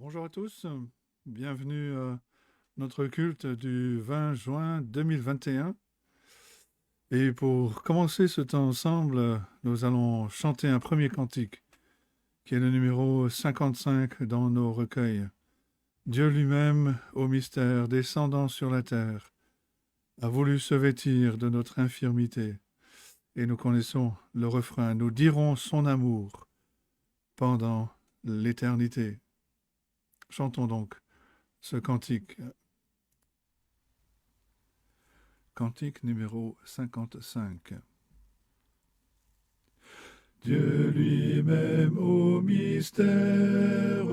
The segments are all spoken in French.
Bonjour à tous, bienvenue à notre culte du 20 juin 2021. Et pour commencer ce temps ensemble, nous allons chanter un premier cantique, qui est le numéro 55 dans nos recueils. Dieu lui-même, au mystère, descendant sur la terre, a voulu se vêtir de notre infirmité. Et nous connaissons le refrain, nous dirons son amour pendant l'éternité. Chantons donc ce cantique. Cantique numéro 55. Dieu lui-même au mystère,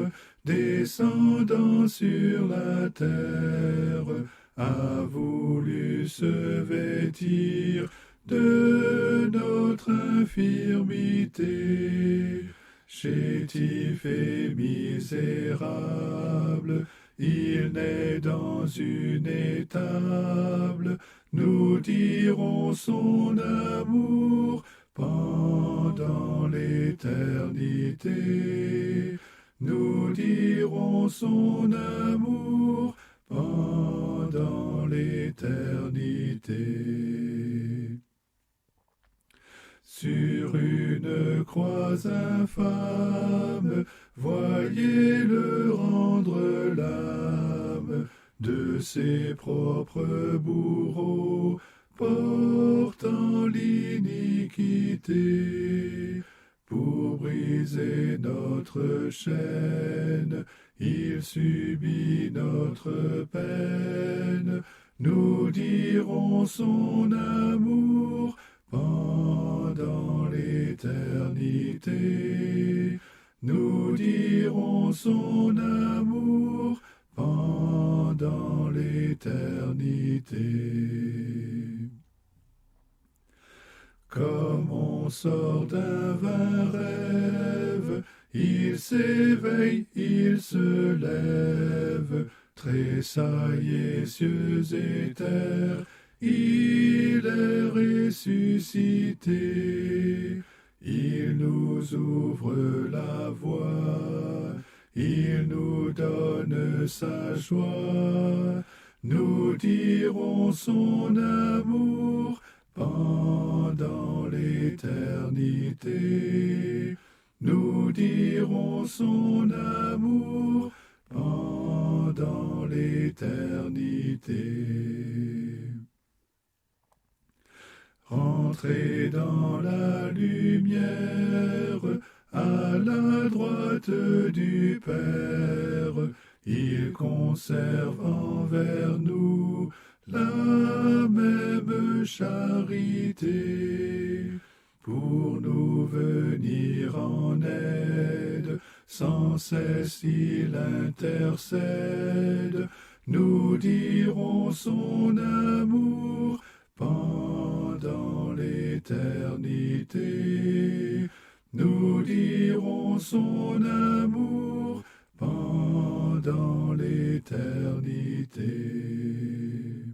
descendant sur la terre, a voulu se vêtir de notre infirmité. Chétif et misérable, il naît dans une étable. Nous dirons son amour pendant l'éternité. Nous dirons son amour pendant l'éternité. Sur une croix infâme, voyez-le rendre l'âme de ses propres bourreaux, portant l'iniquité. Pour briser notre chaîne, il subit notre peine. Nous dirons son amour pendant l'éternité. Nous dirons son amour pendant l'éternité. Comme on sort d'un vain rêve, il s'éveille, il se lève, tressaillés cieux et terre, il est ressuscité. Il nous ouvre la voie, il nous donne sa joie. Nous dirons son amour pendant l'éternité. Nous dirons son amour pendant l'éternité. Rentrez dans la lumière, à la droite du Père, il conserve envers nous la même charité. Pour nous venir en aide, sans cesse il intercède. Nous dirons son amour pendant l'éternité. Nous dirons son amour pendant l'éternité.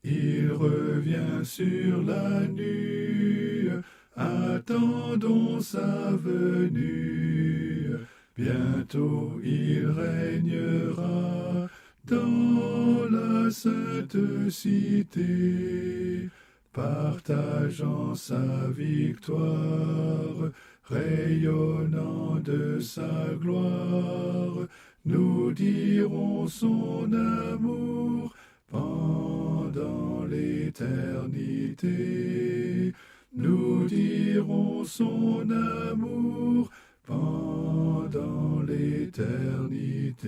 Il revient sur la nue, attendons sa venue. Bientôt il régnera dans la sainte cité, partageant sa victoire, rayonnant de sa gloire. Nous dirons son amour pendant l'éternité. Nous dirons son amour pendant l'éternité.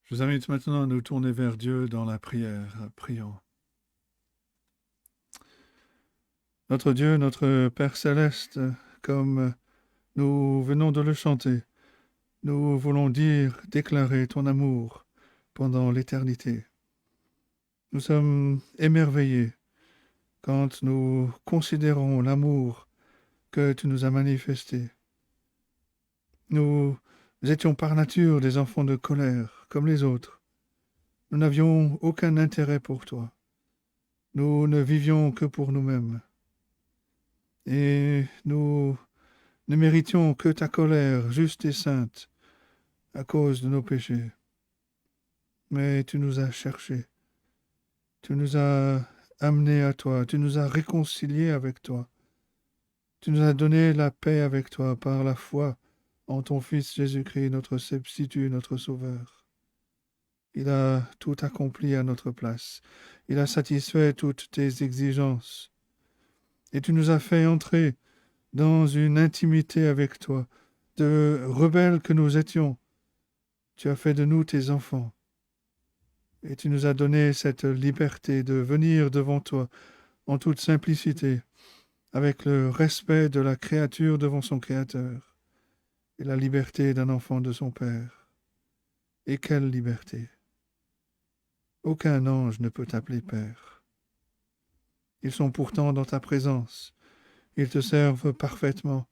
Je vous invite maintenant à nous tourner vers Dieu dans la prière. Prions. Notre Dieu, notre Père céleste, comme nous venons de le chanter, nous voulons déclarer ton amour pendant l'éternité. Nous sommes émerveillés quand nous considérons l'amour que tu nous as manifesté. Nous étions par nature des enfants de colère, comme les autres. Nous n'avions aucun intérêt pour toi. Nous ne vivions que pour nous-mêmes. et nous ne méritions que ta colère juste et sainte à cause de nos péchés. Mais tu nous as cherchés, tu nous as amenés à toi, tu nous as réconciliés avec toi, tu nous as donné la paix avec toi par la foi en ton Fils Jésus-Christ, notre substitut, notre Sauveur. Il a tout accompli à notre place. Il a satisfait toutes tes exigences. Et tu nous as fait entrer dans une intimité avec toi. De rebelles que nous étions, tu as fait de nous tes enfants. Et tu nous as donné cette liberté de venir devant toi en toute simplicité, avec le respect de la créature devant son Créateur, et la liberté d'un enfant de son Père. Et quelle liberté! Aucun ange ne peut t'appeler Père. Ils sont pourtant dans ta présence. Ils te servent parfaitement.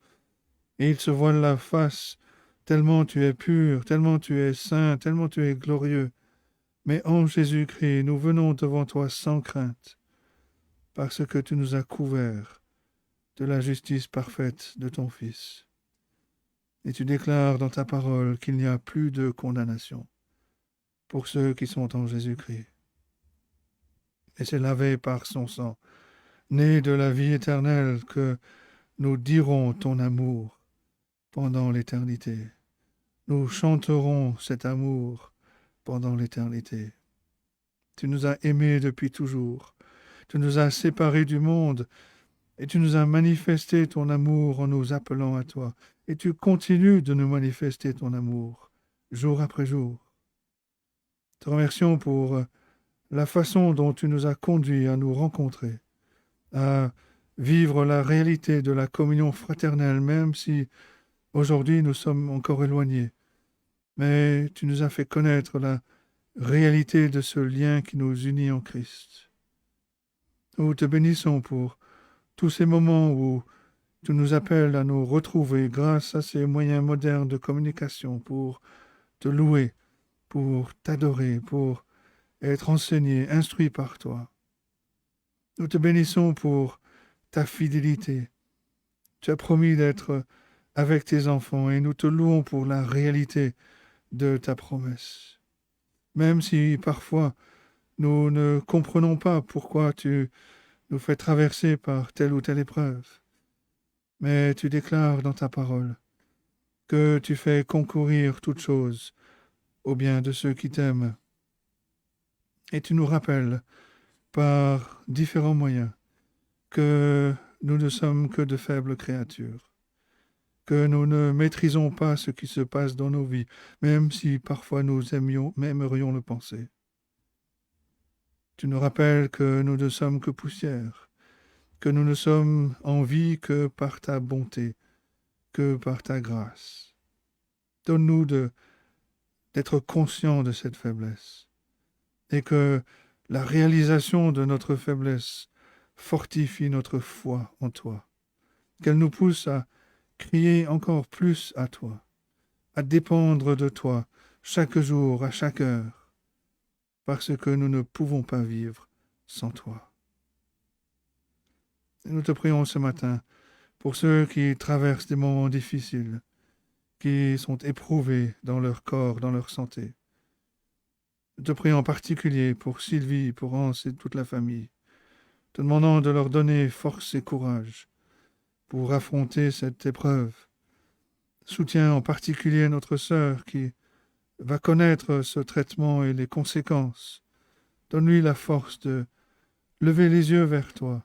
Et ils se voilent la face, tellement tu es pur, tellement tu es saint, tellement tu es glorieux. Mais en Jésus-Christ, nous venons devant toi sans crainte, parce que tu nous as couverts de la justice parfaite de ton Fils. Et tu déclares dans ta parole qu'il n'y a plus de condamnation pour ceux qui sont en Jésus-Christ. Et c'est lavé par son sang, né de la vie éternelle, que nous dirons ton amour pendant l'éternité. Nous chanterons cet amour pendant l'éternité. Tu nous as aimés depuis toujours. Tu nous as séparés du monde et tu nous as manifesté ton amour en nous appelant à toi. Et tu continues de nous manifester ton amour, jour après jour. Te remercions pour la façon dont tu nous as conduits à nous rencontrer, à vivre la réalité de la communion fraternelle, même si aujourd'hui nous sommes encore éloignés. Mais tu nous as fait connaître la réalité de ce lien qui nous unit en Christ. Nous te bénissons pour tous ces moments où tu nous appelles à nous retrouver grâce à ces moyens modernes de communication pour te louer, pour t'adorer, pour être enseigné, instruit par toi. Nous te bénissons pour ta fidélité. Tu as promis d'être avec tes enfants et nous te louons pour la réalité de ta promesse. Même si parfois nous ne comprenons pas pourquoi tu nous fais traverser par telle ou telle épreuve. Mais tu déclares dans ta parole que tu fais concourir toutes choses au bien de ceux qui t'aiment. Et tu nous rappelles par différents moyens que nous ne sommes que de faibles créatures, que nous ne maîtrisons pas ce qui se passe dans nos vies, même si parfois nous aimerions le penser. Tu nous rappelles que nous ne sommes que poussière, que nous ne sommes en vie que par ta bonté, que par ta grâce. Donne-nous d'être conscients de cette faiblesse et que la réalisation de notre faiblesse fortifie notre foi en toi, qu'elle nous pousse à crier encore plus à toi, à dépendre de toi chaque jour, à chaque heure, parce que nous ne pouvons pas vivre sans toi. Et nous te prions ce matin pour ceux qui traversent des moments difficiles, qui sont éprouvés dans leur corps, dans leur santé. Nous te prions en particulier pour Sylvie, pour Hans et toute la famille, te demandant de leur donner force et courage pour affronter cette épreuve. Soutiens en particulier notre sœur qui va connaître ce traitement et les conséquences. Donne-lui la force de lever les yeux vers toi,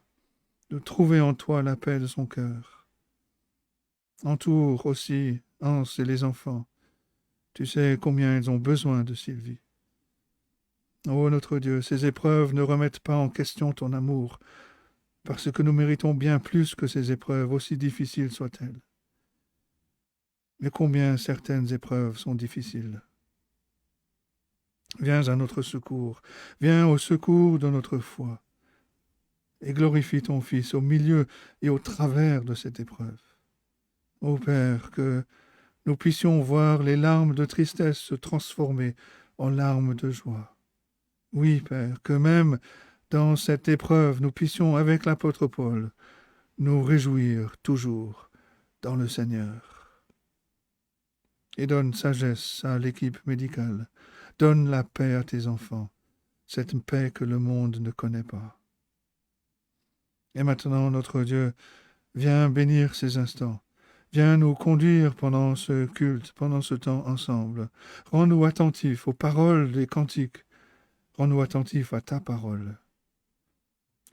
de trouver en toi la paix de son cœur. Entoure aussi Hans et les enfants. Tu sais combien ils ont besoin de Sylvie. Ô notre Dieu, ces épreuves ne remettent pas en question ton amour, parce que nous méritons bien plus que ces épreuves, aussi difficiles soient-elles. Mais combien certaines épreuves sont difficiles. Viens à notre secours, viens au secours de notre foi, et glorifie ton Fils au milieu et au travers de cette épreuve. Ô Père, que nous puissions voir les larmes de tristesse se transformer en larmes de joie. Oui, Père, que même dans cette épreuve, nous puissions, avec l'apôtre Paul, nous réjouir toujours dans le Seigneur. Et donne sagesse à l'équipe médicale. Donne la paix à tes enfants, cette paix que le monde ne connaît pas. Et maintenant, notre Dieu, viens bénir ces instants. Viens nous conduire pendant ce culte, pendant ce temps ensemble. Rends-nous attentifs aux paroles des cantiques. Rends-nous attentifs à ta parole.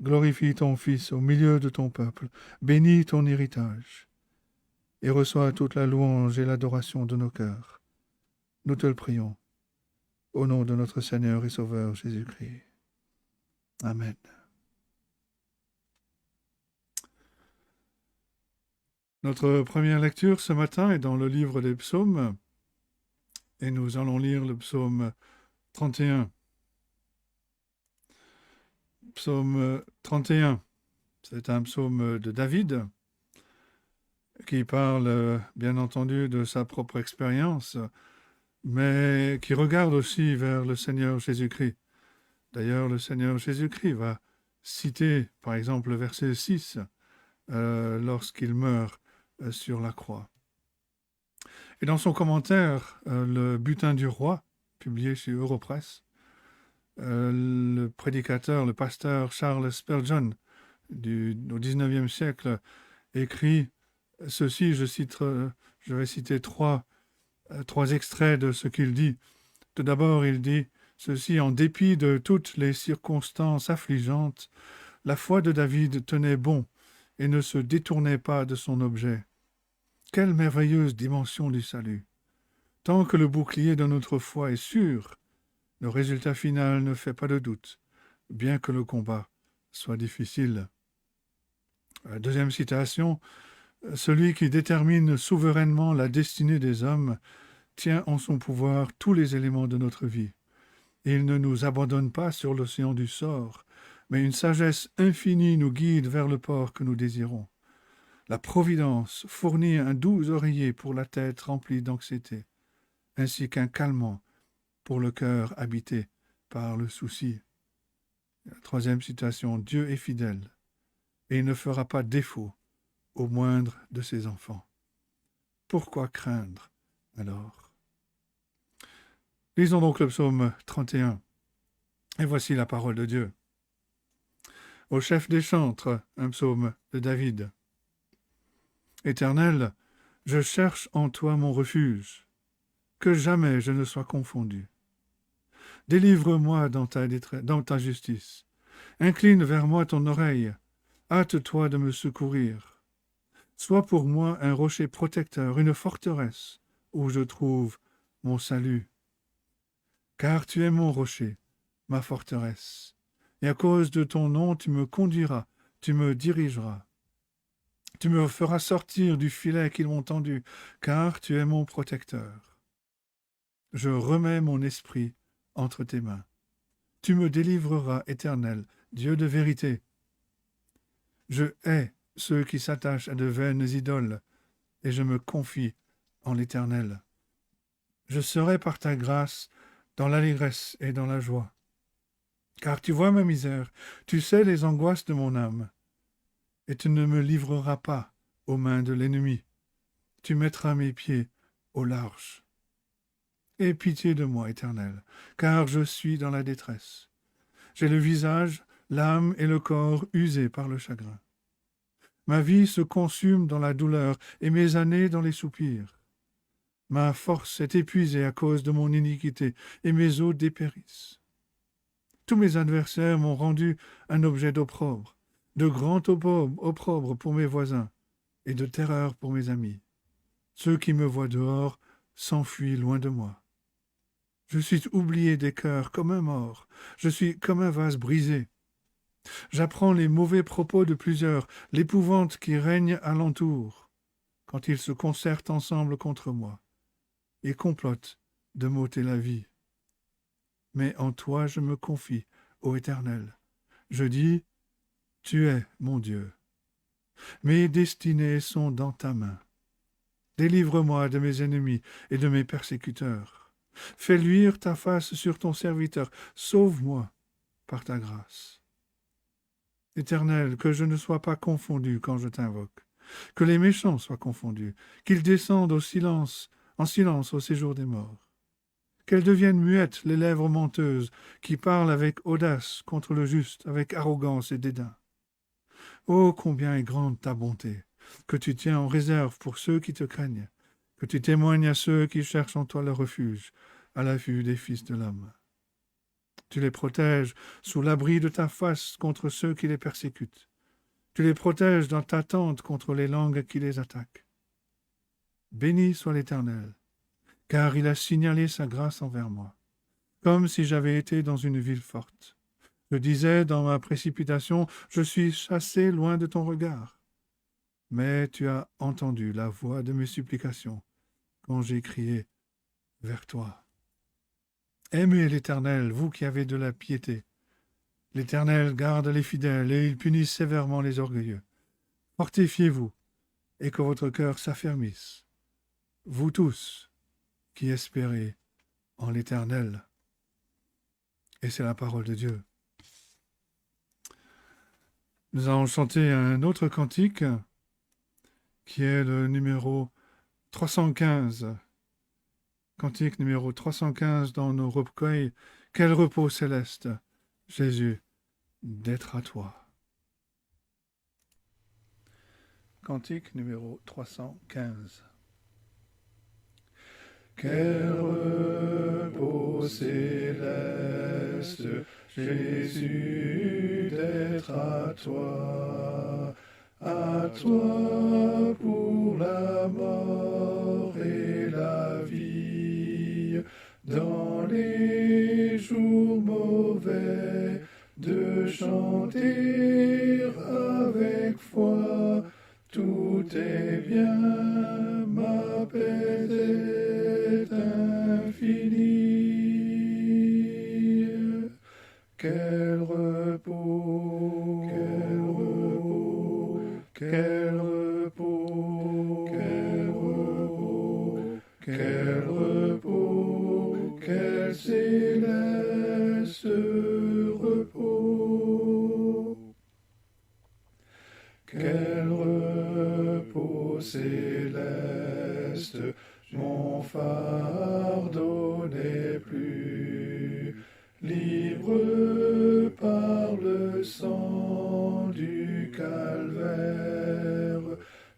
Glorifie ton Fils au milieu de ton peuple. Bénis ton héritage. Et reçois toute la louange et l'adoration de nos cœurs. Nous te le prions. Au nom de notre Seigneur et Sauveur Jésus-Christ. Amen. Notre première lecture ce matin est dans le livre des psaumes et nous allons lire le psaume 31. Psaume 31, c'est un psaume de David qui parle bien entendu de sa propre expérience, mais qui regarde aussi vers le Seigneur Jésus-Christ. D'ailleurs, le Seigneur Jésus-Christ va citer par exemple le verset 6 lorsqu'il meurt sur la croix. Et dans son commentaire, le Bulletin du roi, publié chez Europresse, le prédicateur, le pasteur Charles Spurgeon, au XIXe siècle, écrit ceci, je vais citer trois extraits de ce qu'il dit. Tout d'abord, il dit ceci: en dépit de toutes les circonstances affligeantes, la foi de David tenait bon et ne se détournait pas de son objet. Quelle merveilleuse dimension du salut! Tant que le bouclier de notre foi est sûr, le résultat final ne fait pas de doute, bien que le combat soit difficile. La deuxième citation: celui qui détermine souverainement la destinée des hommes tient en son pouvoir tous les éléments de notre vie. Il ne nous abandonne pas sur l'océan du sort, mais une sagesse infinie nous guide vers le port que nous désirons. La Providence fournit un doux oreiller pour la tête remplie d'anxiété, ainsi qu'un calmant pour le cœur habité par le souci. La troisième citation: Dieu est fidèle, et il ne fera pas défaut au moindre de ses enfants. Pourquoi craindre alors? Lisons donc le psaume 31, et voici la parole de Dieu. Au chef des chantres, un psaume de David. Éternel, je cherche en toi mon refuge, que jamais je ne sois confondu. Délivre-moi dans ta justice. Incline vers moi ton oreille. Hâte-toi de me secourir. Sois pour moi un rocher protecteur, une forteresse, où je trouve mon salut. Car tu es mon rocher, ma forteresse, et à cause de ton nom tu me conduiras, tu me dirigeras. Tu me feras sortir du filet qu'ils m'ont tendu, car tu es mon protecteur. Je remets mon esprit entre tes mains. Tu me délivreras, Éternel, Dieu de vérité. Je hais ceux qui s'attachent à de vaines idoles, et je me confie en l'Éternel. Je serai par ta grâce dans l'allégresse et dans la joie. Car tu vois ma misère, tu sais les angoisses de mon âme, et tu ne me livreras pas aux mains de l'ennemi. Tu mettras mes pieds au large. Aie pitié de moi, Éternel, car je suis dans la détresse. J'ai le visage, l'âme et le corps usés par le chagrin. Ma vie se consume dans la douleur et mes années dans les soupirs. Ma force est épuisée à cause de mon iniquité et mes os dépérissent. Tous mes adversaires m'ont rendu un objet d'opprobre, de grand opprobre pour mes voisins et de terreur pour mes amis. Ceux qui me voient dehors s'enfuient loin de moi. Je suis oublié des cœurs comme un mort, je suis comme un vase brisé. J'apprends les mauvais propos de plusieurs, l'épouvante qui règne alentour, quand ils se concertent ensemble contre moi et complotent de m'ôter la vie. Mais en toi je me confie, ô Éternel. Je dis, tu es mon Dieu. Mes destinées sont dans ta main. Délivre-moi de mes ennemis et de mes persécuteurs. Fais luire ta face sur ton serviteur. Sauve-moi par ta grâce. Éternel, que je ne sois pas confondu quand je t'invoque, que les méchants soient confondus, qu'ils descendent en silence au séjour des morts, qu'elles deviennent muettes les lèvres menteuses qui parlent avec audace contre le juste, avec arrogance et dédain. Oh, combien est grande ta bonté, que tu tiens en réserve pour ceux qui te craignent, que tu témoignes à ceux qui cherchent en toi le refuge, à la vue des fils de l'homme. Tu les protèges sous l'abri de ta face contre ceux qui les persécutent. Tu les protèges dans ta tente contre les langues qui les attaquent. Béni soit l'Éternel, car il a signalé sa grâce envers moi, comme si j'avais été dans une ville forte. Je disais dans ma précipitation, je suis chassé loin de ton regard. Mais tu as entendu la voix de mes supplications quand j'ai crié vers toi. Aimez l'Éternel, vous qui avez de la piété. L'Éternel garde les fidèles et il punit sévèrement les orgueilleux. Fortifiez-vous et que votre cœur s'affermisse, vous tous qui espérez en l'Éternel. Et c'est la parole de Dieu. Nous allons chanter un autre cantique qui est le numéro 315. Cantique numéro 315 dans nos recueils. Quel repos céleste, Jésus, d'être à toi. Cantique numéro 315. Quel repos céleste, Jésus, d'être à toi pour la mort et la vie, dans les jours mauvais, de chanter avec foi, tout est bien, ma paix est infinie. Quel repos, quel repos, quel repos, quel repos, quel repos, quel céleste repos. Quel repos céleste, mon fardeau n'est plus, libre par le sang du calvaire,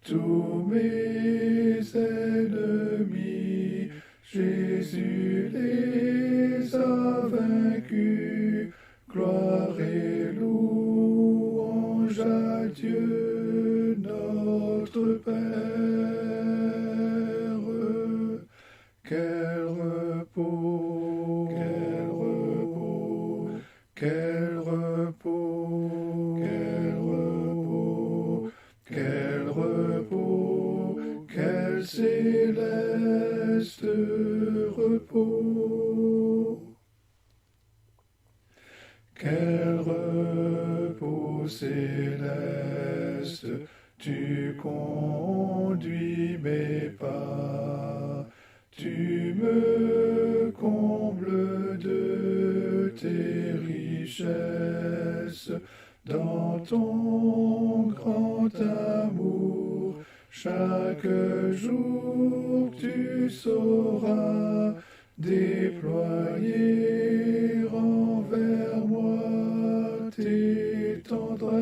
tous mes ennemis, Jésus les a vaincus, gloire et louange à Dieu notre Père. Quel repos, quel repos, quel repos, quel repos, quel repos, quel céleste repos. Quel repos céleste, tu conduis mes pas, tu me combles de tes richesses, dans ton grand amour, chaque jour tu sauras déployer envers moi tes tendresses.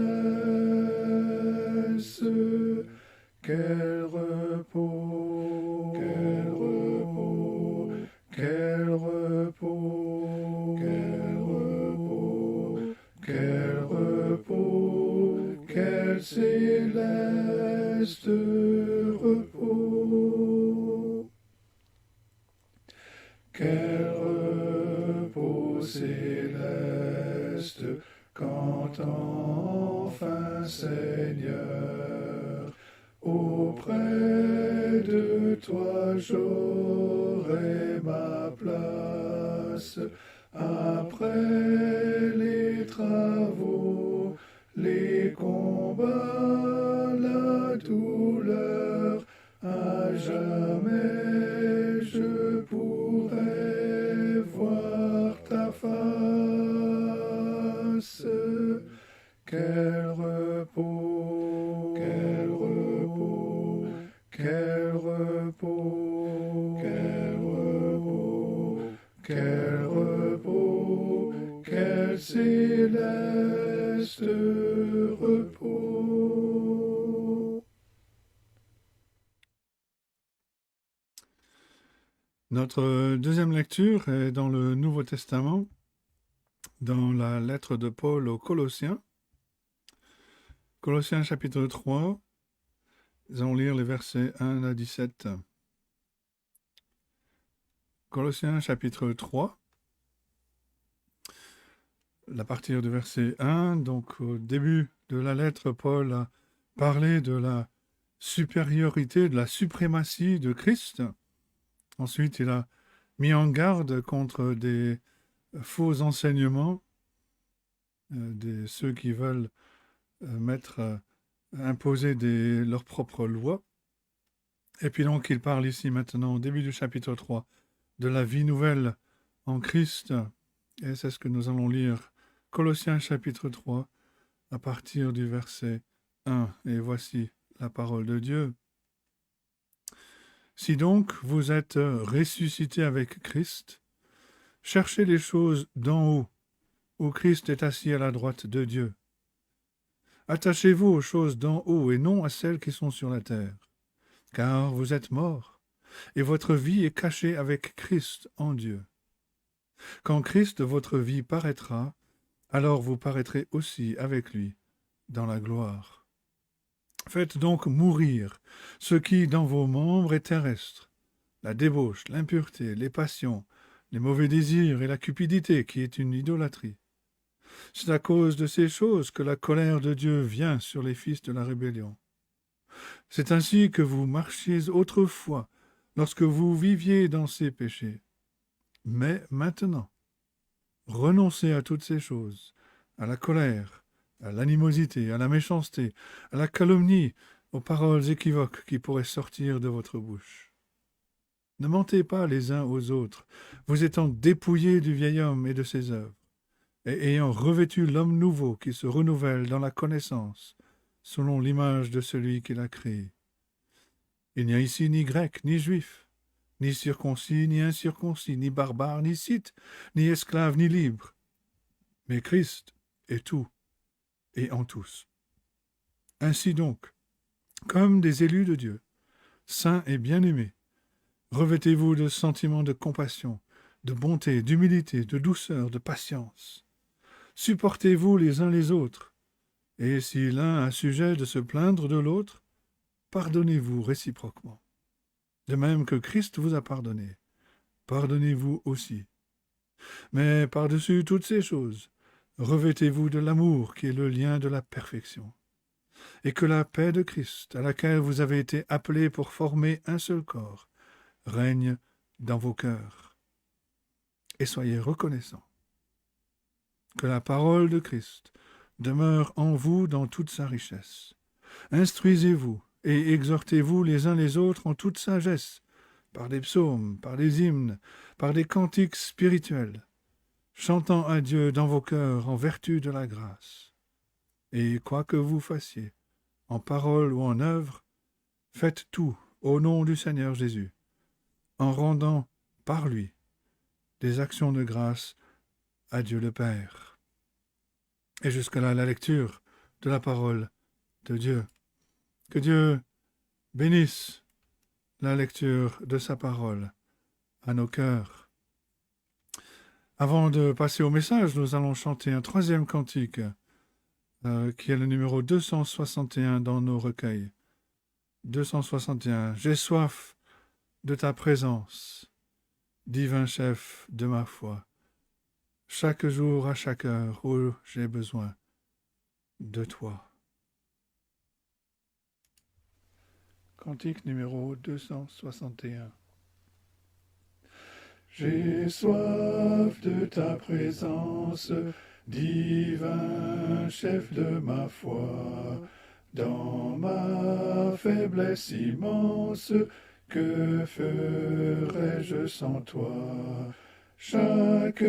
Quel repos, quel repos, quel repos, quel repos, quel repos, quel céleste repos. Quel repos céleste, quand enfin, Seigneur, auprès de toi j'aurai ma place, après les travaux, les combats, la douleur, à jamais je pourrai voir ta face. Quel Quel repos, quel céleste repos. Notre deuxième lecture est dans le Nouveau Testament, dans la lettre de Paul aux Colossiens. Colossiens chapitre 3, nous allons lire les versets 1 à 17. Colossiens chapitre 3, à partir du verset 1, donc au début de la lettre, Paul a parlé de la supériorité, de la suprématie de Christ. Ensuite, il a mis en garde contre des faux enseignements, ceux qui veulent imposer leurs propres lois. Et puis donc, il parle ici maintenant, au début du chapitre 3, de la vie nouvelle en Christ. Et c'est ce que nous allons lire, Colossiens chapitre 3, à partir du verset 1. Et voici la parole de Dieu. Si donc vous êtes ressuscités avec Christ, cherchez les choses d'en haut, où Christ est assis à la droite de Dieu. Attachez-vous aux choses d'en haut et non à celles qui sont sur la terre, car vous êtes morts, et votre vie est cachée avec Christ en Dieu. Quand Christ, votre vie, paraîtra, alors vous paraîtrez aussi avec lui dans la gloire. Faites donc mourir ce qui, dans vos membres, est terrestre, la débauche, l'impureté, les passions, les mauvais désirs et la cupidité, qui est une idolâtrie. C'est à cause de ces choses que la colère de Dieu vient sur les fils de la rébellion. C'est ainsi que vous marchiez autrefois, lorsque vous viviez dans ces péchés. Mais maintenant, renoncez à toutes ces choses, à la colère, à l'animosité, à la méchanceté, à la calomnie, aux paroles équivoques qui pourraient sortir de votre bouche. Ne mentez pas les uns aux autres, vous étant dépouillés du vieil homme et de ses œuvres, et ayant revêtu l'homme nouveau qui se renouvelle dans la connaissance, selon l'image de celui qui l'a créé. Il n'y a ici ni grec, ni juif, ni circoncis, ni incirconcis, ni barbare, ni scythe, ni esclave, ni libre, mais Christ est tout et en tous. Ainsi donc, comme des élus de Dieu, saints et bien-aimés, revêtez-vous de sentiments de compassion, de bonté, d'humilité, de douceur, de patience. Supportez-vous les uns les autres, et si l'un a sujet de se plaindre de l'autre, pardonnez-vous réciproquement. De même que Christ vous a pardonné, pardonnez-vous aussi. Mais par-dessus toutes ces choses, revêtez-vous de l'amour qui est le lien de la perfection, et que la paix de Christ, à laquelle vous avez été appelés pour former un seul corps, règne dans vos cœurs. Et soyez reconnaissants. Que la parole de Christ demeure en vous dans toute sa richesse. Instruisez-vous et exhortez-vous les uns les autres en toute sagesse, par des psaumes, par des hymnes, par des cantiques spirituels, chantant à Dieu dans vos cœurs en vertu de la grâce. Et quoi que vous fassiez, en parole ou en œuvre, faites tout au nom du Seigneur Jésus, en rendant par lui des actions de grâce à Dieu le Père. Et jusque-là, la lecture de la parole de Dieu. Que Dieu bénisse la lecture de sa parole à nos cœurs. Avant de passer au message, nous allons chanter un troisième cantique, qui est le numéro 261 dans nos recueils. 261. J'ai soif de ta présence, divin chef de ma foi. Chaque jour, à chaque heure, où j'ai besoin de toi. Cantique numéro 261. J'ai soif de ta présence, divin chef de ma foi. Dans ma faiblesse immense, que ferais-je sans toi? Chaque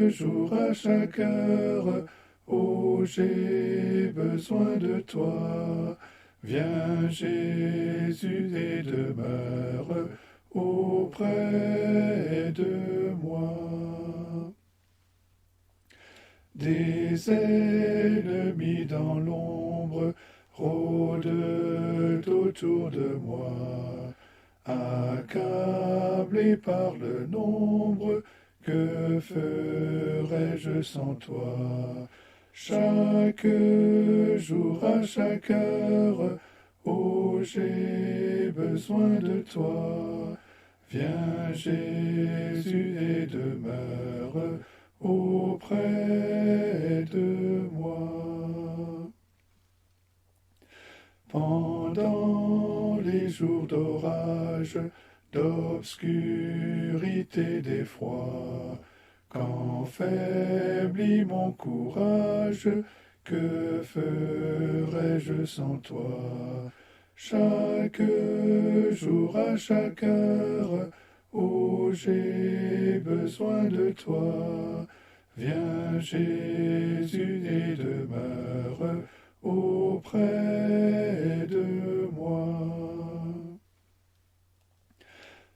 jour, à chaque heure, oh, j'ai besoin de toi. Viens Jésus et demeure auprès de moi. Des ennemis dans l'ombre rôdent autour de moi, accablé par le nombre, que ferais-je sans toi? Chaque jour, à chaque heure, oh, j'ai besoin de toi. Viens, Jésus, et demeure auprès de moi. Pendant les jours d'orage, d'obscurité, d'effroi, quand faiblit mon courage, que ferais-je sans toi? Chaque jour, à chaque heure, oh, j'ai besoin de toi. Viens, Jésus, et demeure auprès de moi.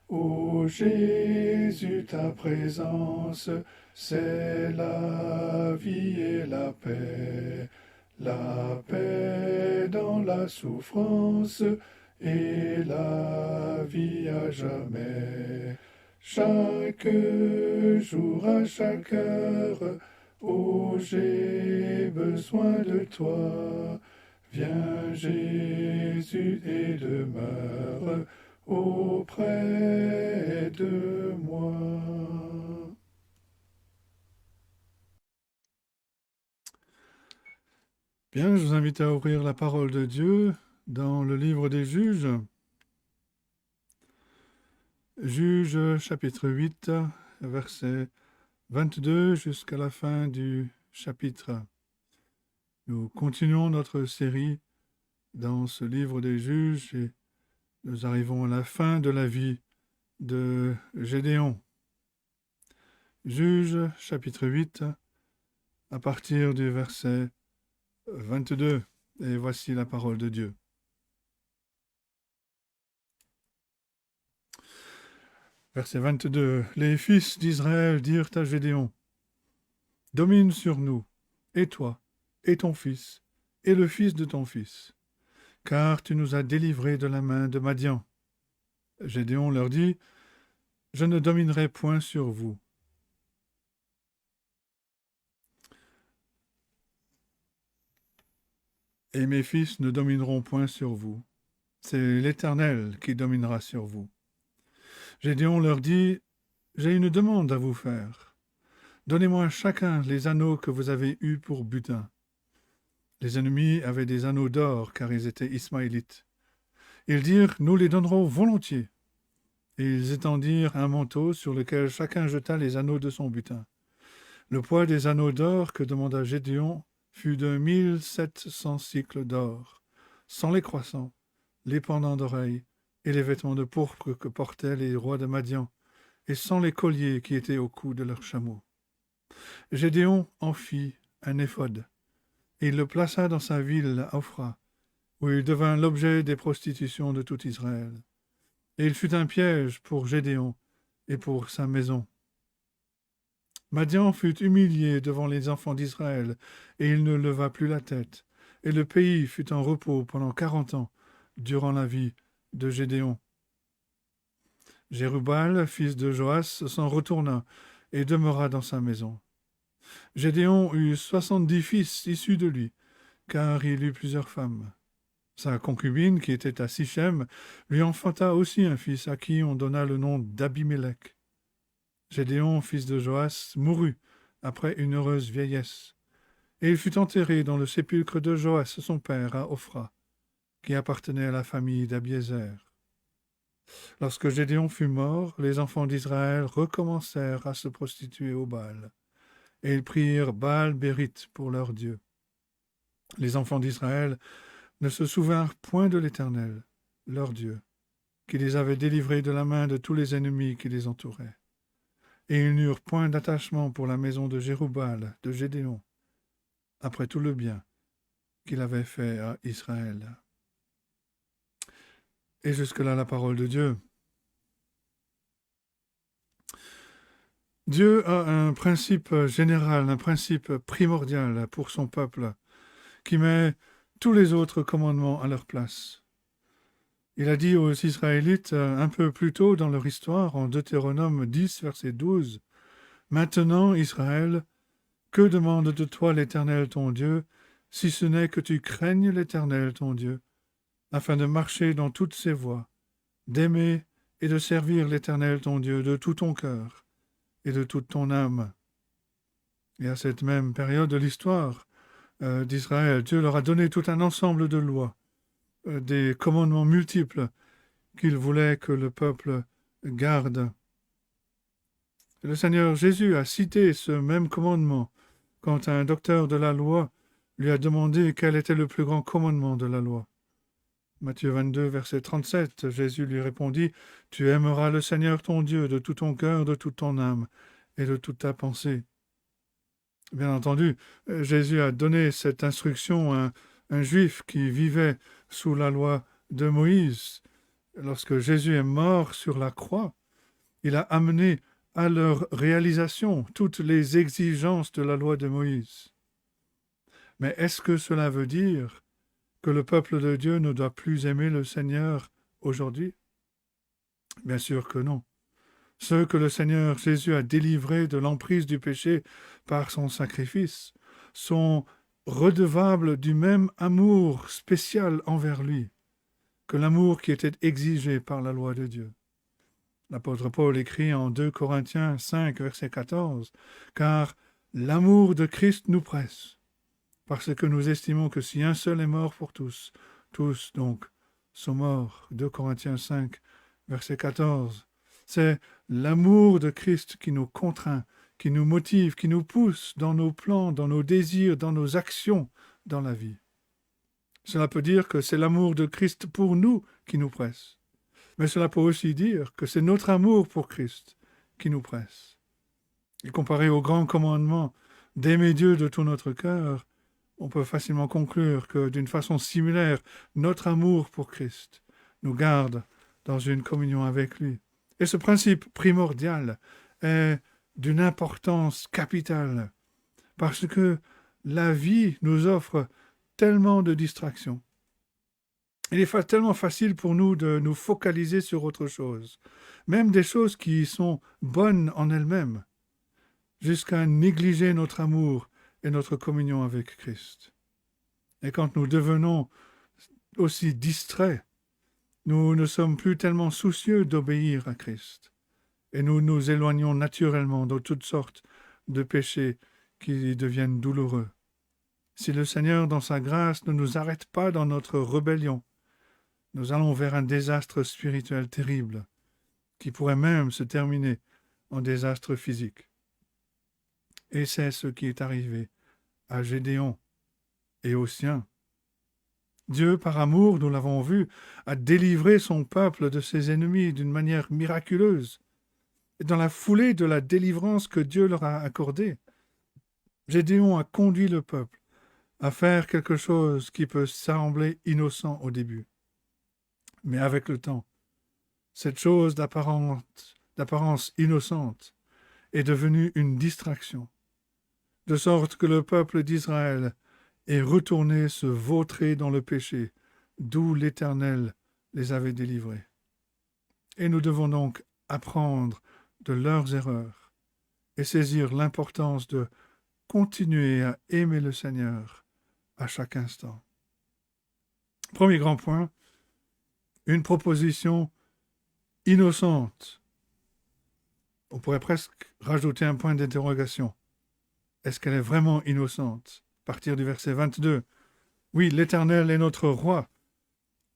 Ô Jésus, ta présence, c'est la vie et la paix dans la souffrance et la vie à jamais. Chaque jour, à chaque heure, oh, j'ai besoin de toi. Viens, Jésus, et demeure auprès de moi. Bien, je vous invite à ouvrir la parole de Dieu dans le livre des Juges. Juges chapitre 8, verset 22 jusqu'à la fin du chapitre. Nous continuons notre série dans ce livre des Juges et nous arrivons à la fin de la vie de Gédéon. Juges chapitre 8, à partir du verset 22. Et voici la parole de Dieu. Verset 22. Les fils d'Israël dirent à Gédéon, « Domine sur nous, et toi, et ton fils, et le fils de ton fils, car tu nous as délivrés de la main de Madian. » Gédéon leur dit, « Je ne dominerai point sur vous. Et mes fils ne domineront point sur vous. C'est l'Éternel qui dominera sur vous. » Gédéon leur dit, « J'ai une demande à vous faire. Donnez-moi chacun les anneaux que vous avez eus pour butin. » Les ennemis avaient des anneaux d'or, car ils étaient ismaélites. Ils dirent, « Nous les donnerons volontiers. » Et ils étendirent un manteau sur lequel chacun jeta les anneaux de son butin. Le poids des anneaux d'or que demanda Gédéon fut de 1700 cycles d'or, sans les croissants, les pendants d'oreilles et les vêtements de pourpre que portaient les rois de Madian, et sans les colliers qui étaient au cou de leurs chameaux. Gédéon en fit un éphod, et il le plaça dans sa ville Ophra, où il devint l'objet des prostitutions de tout Israël. Et il fut un piège pour Gédéon et pour sa maison. Madian fut humilié devant les enfants d'Israël, et il ne leva plus la tête. Et le pays fut en repos pendant 40 ans, durant la vie de Gédéon. Jérubal, fils de Joas, s'en retourna et demeura dans sa maison. Gédéon eut 70 fils issus de lui, car il eut plusieurs femmes. Sa concubine, qui était à Sichem, lui enfanta aussi un fils à qui on donna le nom d'Abimélec. Gédéon, fils de Joas, mourut après une heureuse vieillesse, et il fut enterré dans le sépulcre de Joas, son père, à Ophra, qui appartenait à la famille d'Abiézer. Lorsque Gédéon fut mort, les enfants d'Israël recommencèrent à se prostituer au Baal, et ils prirent Baal-Bérith pour leur Dieu. Les enfants d'Israël ne se souvinrent point de l'Éternel, leur Dieu, qui les avait délivrés de la main de tous les ennemis qui les entouraient. Et ils n'eurent point d'attachement pour la maison de Jérubal, de Gédéon, après tout le bien qu'il avait fait à Israël. Et jusque-là la parole de Dieu. Dieu a un principe général, un principe primordial pour son peuple, qui met tous les autres commandements à leur place. Il a dit aux Israélites un peu plus tôt dans leur histoire, en Deutéronome 10, verset 12, Maintenant, Israël, que demande de toi l'Éternel ton Dieu, si ce n'est que tu craignes l'Éternel ton Dieu, afin de marcher dans toutes ses voies, d'aimer et de servir l'Éternel ton Dieu de tout ton cœur et de toute ton âme. Et à cette même période de l'histoire d'Israël, Dieu leur a donné tout un ensemble de lois, des commandements multiples qu'il voulait que le peuple garde. Le Seigneur Jésus a cité ce même commandement quand un docteur de la loi lui a demandé quel était le plus grand commandement de la loi. Matthieu 22, verset 37, Jésus lui répondit, « Tu aimeras le Seigneur ton Dieu de tout ton cœur, de toute ton âme et de toute ta pensée. » Bien entendu, Jésus a donné cette instruction à un juif qui vivait sous la loi de Moïse. Lorsque Jésus est mort sur la croix, il a amené à leur réalisation toutes les exigences de la loi de Moïse. Mais est-ce que cela veut dire que le peuple de Dieu ne doit plus aimer le Seigneur aujourd'hui? Bien sûr que non. Ceux que le Seigneur Jésus a délivrés de l'emprise du péché par son sacrifice sont redevables du même amour spécial envers lui que l'amour qui était exigé par la loi de Dieu. L'apôtre Paul écrit en 2 Corinthiens 5, verset 14, « Car l'amour de Christ nous presse, parce que nous estimons que si un seul est mort pour tous, tous donc sont morts. » 2 Corinthiens 5, verset 14. C'est l'amour de Christ qui nous contraint, qui nous motive, qui nous pousse dans nos plans, dans nos désirs, dans nos actions dans la vie. Cela peut dire que c'est l'amour de Christ pour nous qui nous presse. Mais cela peut aussi dire que c'est notre amour pour Christ qui nous presse. Et comparé au grand commandement d'aimer Dieu de tout notre cœur, on peut facilement conclure que d'une façon similaire, notre amour pour Christ nous garde dans une communion avec lui. Et ce principe primordial est d'une importance capitale parce que la vie nous offre tellement de distractions. Il est tellement facile pour nous de nous focaliser sur autre chose, même des choses qui sont bonnes en elles-mêmes, jusqu'à négliger notre amour et notre communion avec Christ. Et quand nous devenons aussi distraits, nous ne sommes plus tellement soucieux d'obéir à Christ. Et nous nous éloignons naturellement de toutes sortes de péchés qui deviennent douloureux. Si le Seigneur, dans sa grâce, ne nous arrête pas dans notre rébellion, nous allons vers un désastre spirituel terrible, qui pourrait même se terminer en désastre physique. Et c'est ce qui est arrivé à Gédéon et aux siens. Dieu, par amour, nous l'avons vu, a délivré son peuple de ses ennemis d'une manière miraculeuse. Et dans la foulée de la délivrance que Dieu leur a accordée, Gédéon a conduit le peuple à faire quelque chose qui peut sembler innocent au début. Mais avec le temps, cette chose d'apparence innocente est devenue une distraction, de sorte que le peuple d'Israël est retourné se vautrer dans le péché, d'où l'Éternel les avait délivrés. Et nous devons donc apprendre de leurs erreurs et saisir l'importance de continuer à aimer le Seigneur à chaque instant. Premier grand point, une proposition innocente. On pourrait presque rajouter un point d'interrogation. Est-ce qu'elle est vraiment innocente? À partir du verset 22. Oui, l'Éternel est notre roi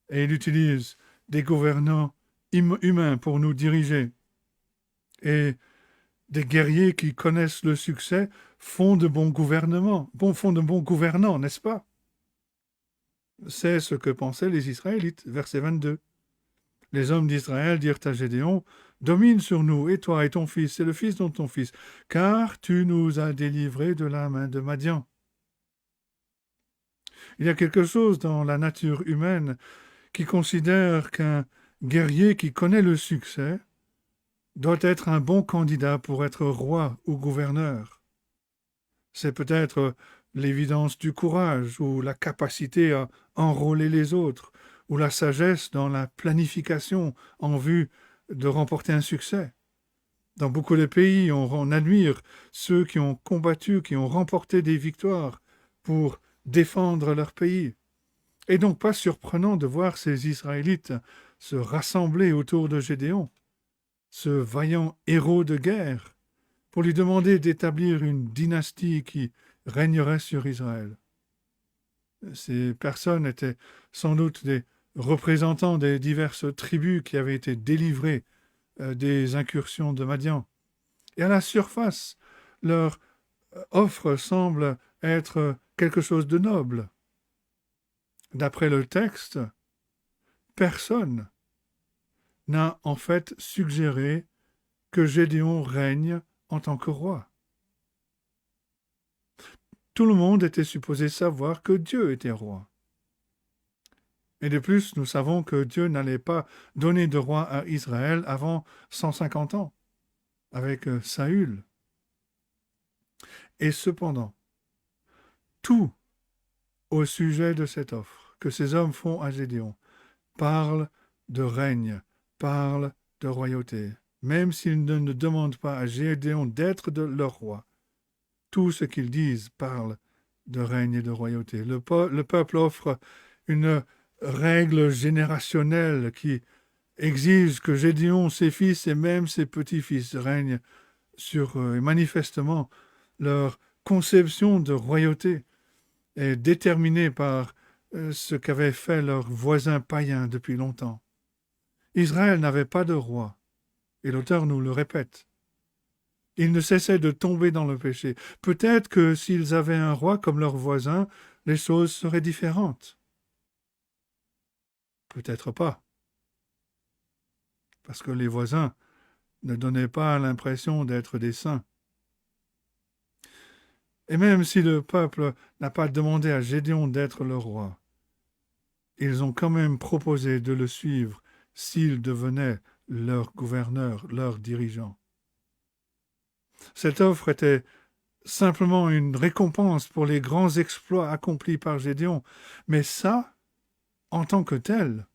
et il utilise des gouvernants humains pour nous diriger. Et des guerriers qui connaissent le succès font de bons gouvernants, n'est-ce pas? C'est ce que pensaient les Israélites, verset 22. Les hommes d'Israël dirent à Gédéon, « Domine sur nous, et toi et ton fils, et le fils de ton fils, car tu nous as délivrés de la main de Madian. » Il y a quelque chose dans la nature humaine qui considère qu'un guerrier qui connaît le succès doit être un bon candidat pour être roi ou gouverneur. C'est peut-être l'évidence du courage ou la capacité à enrôler les autres ou la sagesse dans la planification en vue de remporter un succès. Dans beaucoup de pays, on admire ceux qui ont combattu, qui ont remporté des victoires pour défendre leur pays. Et donc pas surprenant de voir ces Israélites se rassembler autour de Gédéon, ce vaillant héros de guerre, pour lui demander d'établir une dynastie qui régnerait sur Israël. Ces personnes étaient sans doute des représentants des diverses tribus qui avaient été délivrées des incursions de Madian. Et à la surface, leur offre semble être quelque chose de noble. D'après le texte, personne n'a en fait suggéré que Gédéon règne en tant que roi. Tout le monde était supposé savoir que Dieu était roi. Et de plus, nous savons que Dieu n'allait pas donner de roi à Israël avant 150 ans, avec Saül. Et cependant, tout au sujet de cette offre que ces hommes font à Gédéon parle de règne, parle de royauté. Même s'ils ne demandent pas à Gédéon d'être leur roi, tout ce qu'ils disent parle de règne et de royauté. Le peuple offre une règle générationnelle qui exige que Gédéon, ses fils et même ses petits-fils règnent sur eux. Et manifestement, leur conception de royauté est déterminée par ce qu'avaient fait leurs voisins païens depuis longtemps. Israël n'avait pas de roi, et l'auteur nous le répète. Ils ne cessaient de tomber dans le péché. Peut-être que s'ils avaient un roi comme leurs voisins, les choses seraient différentes. Peut-être pas, parce que les voisins ne donnaient pas l'impression d'être des saints. Et même si le peuple n'a pas demandé à Gédéon d'être le roi, ils ont quand même proposé de le suivre s'il devenait leur gouverneur, leur dirigeant. Cette offre était simplement une récompense pour les grands exploits accomplis par Gédéon, mais ça, en tant que tel,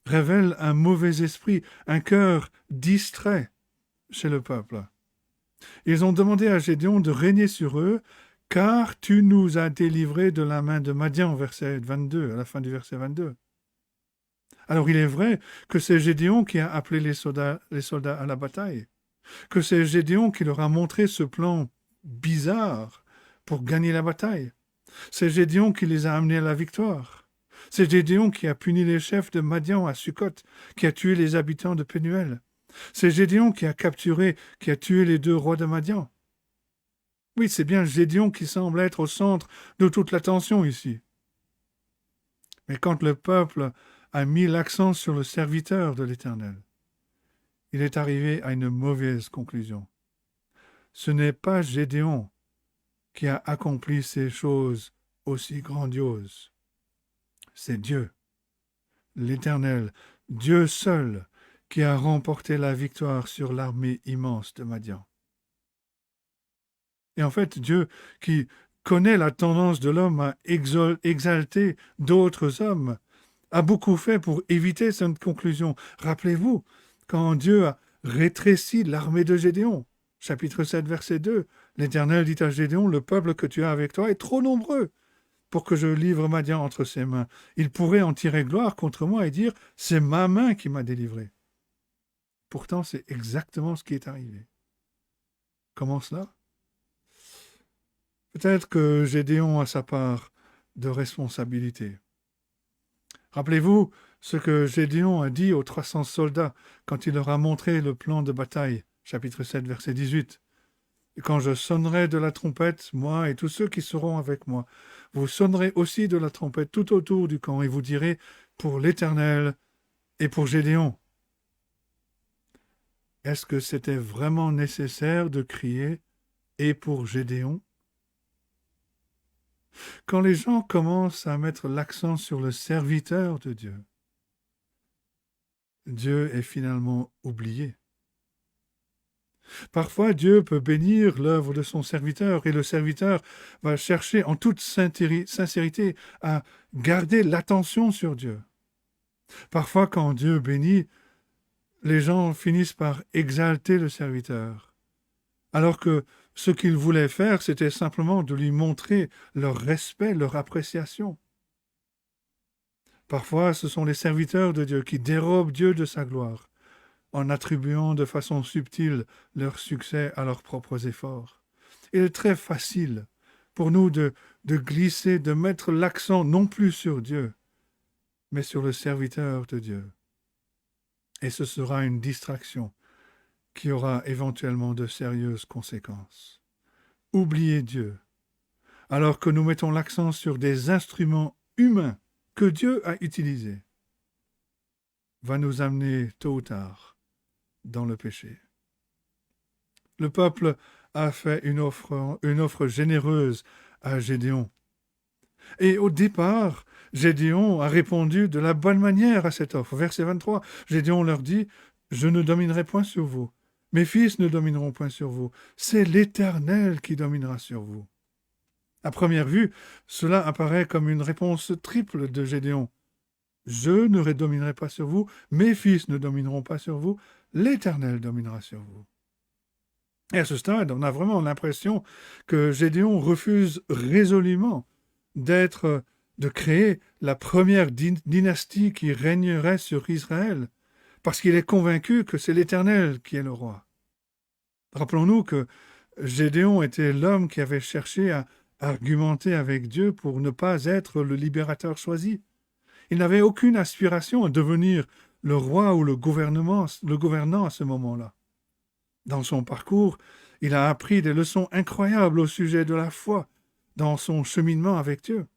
révèle un mauvais esprit, un cœur distrait chez le peuple. Ils ont demandé à Gédéon de régner sur eux, car tu nous as délivrés de la main de Madian, verset 22, à la fin du verset 22. Alors il est vrai que c'est Gédéon qui a appelé les soldats à la bataille, que c'est Gédéon qui leur a montré ce plan bizarre pour gagner la bataille. C'est Gédéon qui les a amenés à la victoire. C'est Gédéon qui a puni les chefs de Madian à Sukkot, qui a tué les habitants de Pénuel. C'est Gédéon qui a tué les 2 rois de Madian. Oui, c'est bien Gédéon qui semble être au centre de toute l'attention ici. Mais quand le peuple a mis l'accent sur le serviteur de l'Éternel, il est arrivé à une mauvaise conclusion. Ce n'est pas Gédéon qui a accompli ces choses aussi grandioses. C'est Dieu, l'Éternel, Dieu seul, qui a remporté la victoire sur l'armée immense de Madian. Et en fait, Dieu, qui connaît la tendance de l'homme à exalter d'autres hommes, a beaucoup fait pour éviter cette conclusion. Rappelez-vous, quand Dieu a rétréci l'armée de Gédéon, chapitre 7, verset 2, l'Éternel dit à Gédéon, le peuple que tu as avec toi est trop nombreux pour que je livre Madian entre ses mains. Il pourrait en tirer gloire contre moi et dire, c'est ma main qui m'a délivré. Pourtant, c'est exactement ce qui est arrivé. Comment cela? Peut-être que Gédéon a sa part de responsabilité. Rappelez-vous ce que Gédéon a dit aux 300 soldats quand il leur a montré le plan de bataille, chapitre 7, verset 18. Et quand je sonnerai de la trompette, moi et tous ceux qui seront avec moi, vous sonnerez aussi de la trompette tout autour du camp et vous direz pour l'Éternel et pour Gédéon. Est-ce que c'était vraiment nécessaire de crier et pour Gédéon? Quand les gens commencent à mettre l'accent sur le serviteur de Dieu, Dieu est finalement oublié. Parfois, Dieu peut bénir l'œuvre de son serviteur et le serviteur va chercher en toute sincérité à garder l'attention sur Dieu. Parfois, quand Dieu bénit, les gens finissent par exalter le serviteur, alors que ce qu'ils voulaient faire, c'était simplement de lui montrer leur respect, leur appréciation. Parfois, ce sont les serviteurs de Dieu qui dérobent Dieu de sa gloire, en attribuant de façon subtile leur succès à leurs propres efforts. Il est très facile pour nous de glisser, de mettre l'accent non plus sur Dieu, mais sur le serviteur de Dieu. Et ce sera une distraction qui aura éventuellement de sérieuses conséquences. Oublier Dieu, alors que nous mettons l'accent sur des instruments humains que Dieu a utilisés, va nous amener tôt ou tard dans le péché. Le peuple a fait une offre généreuse à Gédéon. Et au départ, Gédéon a répondu de la bonne manière à cette offre. Verset 23, Gédéon leur dit « Je ne dominerai point sur vous. Mes fils ne domineront point sur vous. C'est l'Éternel qui dominera sur vous. » À première vue, cela apparaît comme une réponse triple de Gédéon. Je ne dominerai pas sur vous, mes fils ne domineront pas sur vous, l'Éternel dominera sur vous. Et à ce stade, on a vraiment l'impression que Gédéon refuse résolument de créer la première dynastie qui régnerait sur Israël, parce qu'il est convaincu que c'est l'Éternel qui est le roi. Rappelons-nous que Gédéon était l'homme qui avait cherché à argumenter avec Dieu pour ne pas être le libérateur choisi. Il n'avait aucune aspiration à devenir le roi ou le gouvernant à ce moment-là. Dans son parcours, il a appris des leçons incroyables au sujet de la foi dans son cheminement avec Dieu.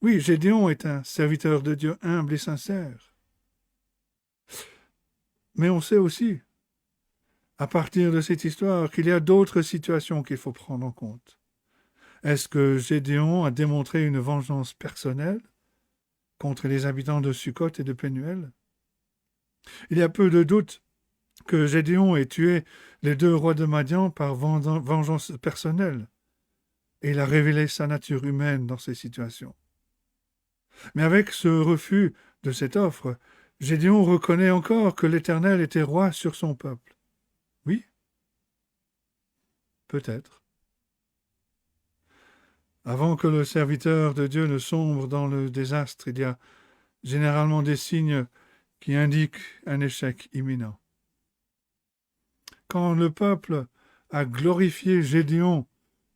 Oui, Gédéon est un serviteur de Dieu humble et sincère. Mais on sait aussi, à partir de cette histoire, qu'il y a d'autres situations qu'il faut prendre en compte. Est-ce que Gédéon a démontré une vengeance personnelle contre les habitants de Sukkot et de Pénuel? Il y a peu de doute que Gédéon ait tué les 2 rois de Madian par vengeance personnelle, et il a révélé sa nature humaine dans ces situations. Mais avec ce refus de cette offre, Gédéon reconnaît encore que l'Éternel était roi sur son peuple. Oui, peut-être. Avant que le serviteur de Dieu ne sombre dans le désastre, il y a généralement des signes qui indiquent un échec imminent. Quand le peuple a glorifié Gédéon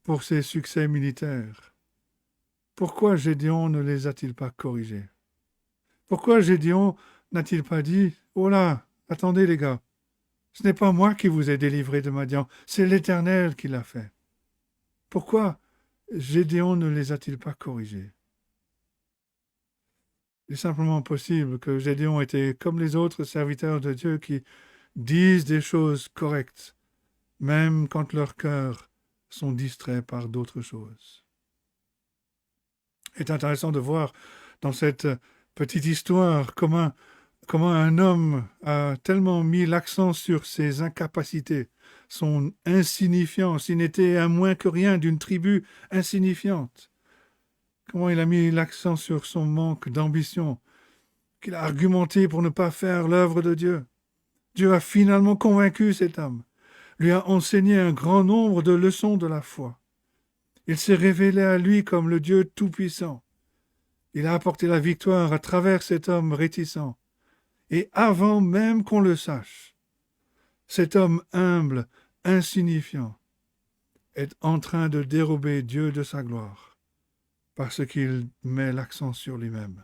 pour ses succès militaires, pourquoi Gédéon ne les a-t-il pas corrigés? Pourquoi Gédéon n'a-t-il pas dit « Oh là, attendez les gars, ce n'est pas moi qui vous ai délivré de Madian, c'est l'Éternel qui l'a fait. » Pourquoi Gédéon ne les a-t-il pas corrigés? Il est simplement possible que Gédéon était comme les autres serviteurs de Dieu qui disent des choses correctes, même quand leurs cœurs sont distraits par d'autres choses. Il est intéressant de voir dans cette petite histoire comment un homme a tellement mis l'accent sur ses incapacités, son insignifiance. Il n'était à moins que rien d'une tribu insignifiante. Comment il a mis l'accent sur son manque d'ambition, qu'il a argumenté pour ne pas faire l'œuvre de Dieu. Dieu a finalement convaincu cet homme, lui a enseigné un grand nombre de leçons de la foi. Il s'est révélé à lui comme le Dieu tout-puissant. Il a apporté la victoire à travers cet homme réticent. Et avant même qu'on le sache, cet homme humble, insignifiant, est en train de dérober Dieu de sa gloire, parce qu'il met l'accent sur lui-même.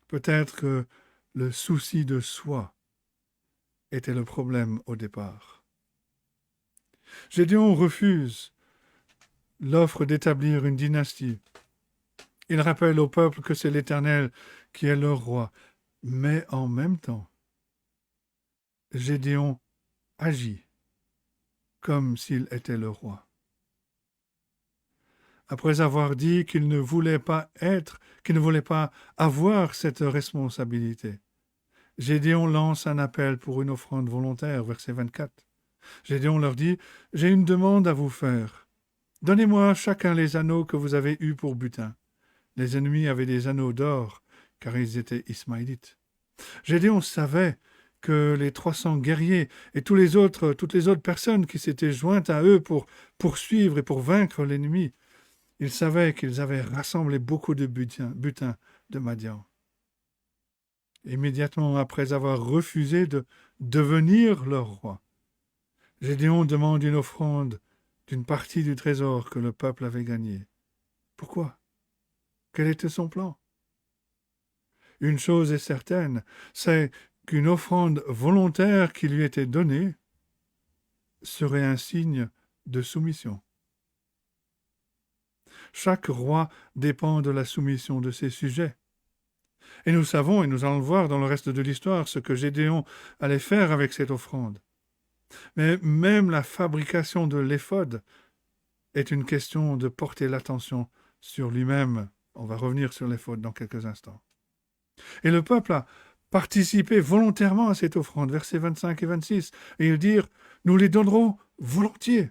Peut-être que le souci de soi était le problème au départ. Gédéon refuse l'offre d'établir une dynastie. Il rappelle au peuple que c'est l'Éternel qui est leur roi. Mais en même temps, Gédéon agit comme s'il était le roi. Après avoir dit qu'il ne voulait pas avoir cette responsabilité, Gédéon lance un appel pour une offrande volontaire, verset 24. Gédéon leur dit, « J'ai une demande à vous faire. Donnez-moi chacun les anneaux que vous avez eus pour butin. » Les ennemis avaient des anneaux d'or, car ils étaient ismaélites. Gédéon savait que les 300 guerriers et toutes les autres personnes qui s'étaient jointes à eux pour poursuivre et pour vaincre l'ennemi, il savait qu'ils avaient rassemblé beaucoup de butin de Madian. Immédiatement après avoir refusé de devenir leur roi, Gédéon demande une offrande d'une partie du trésor que le peuple avait gagné. Pourquoi? Quel était son plan? Une chose est certaine, c'est qu'une offrande volontaire qui lui était donnée serait un signe de soumission. Chaque roi dépend de la soumission de ses sujets. Et nous savons, et nous allons le voir dans le reste de l'histoire, ce que Gédéon allait faire avec cette offrande. Mais même la fabrication de l'éphod est une question de porter l'attention sur lui-même. On va revenir sur l'éphod dans quelques instants. Et le peuple a participé volontairement à cette offrande, versets 25 et 26, et ils dirent, « Nous les donnerons volontiers. »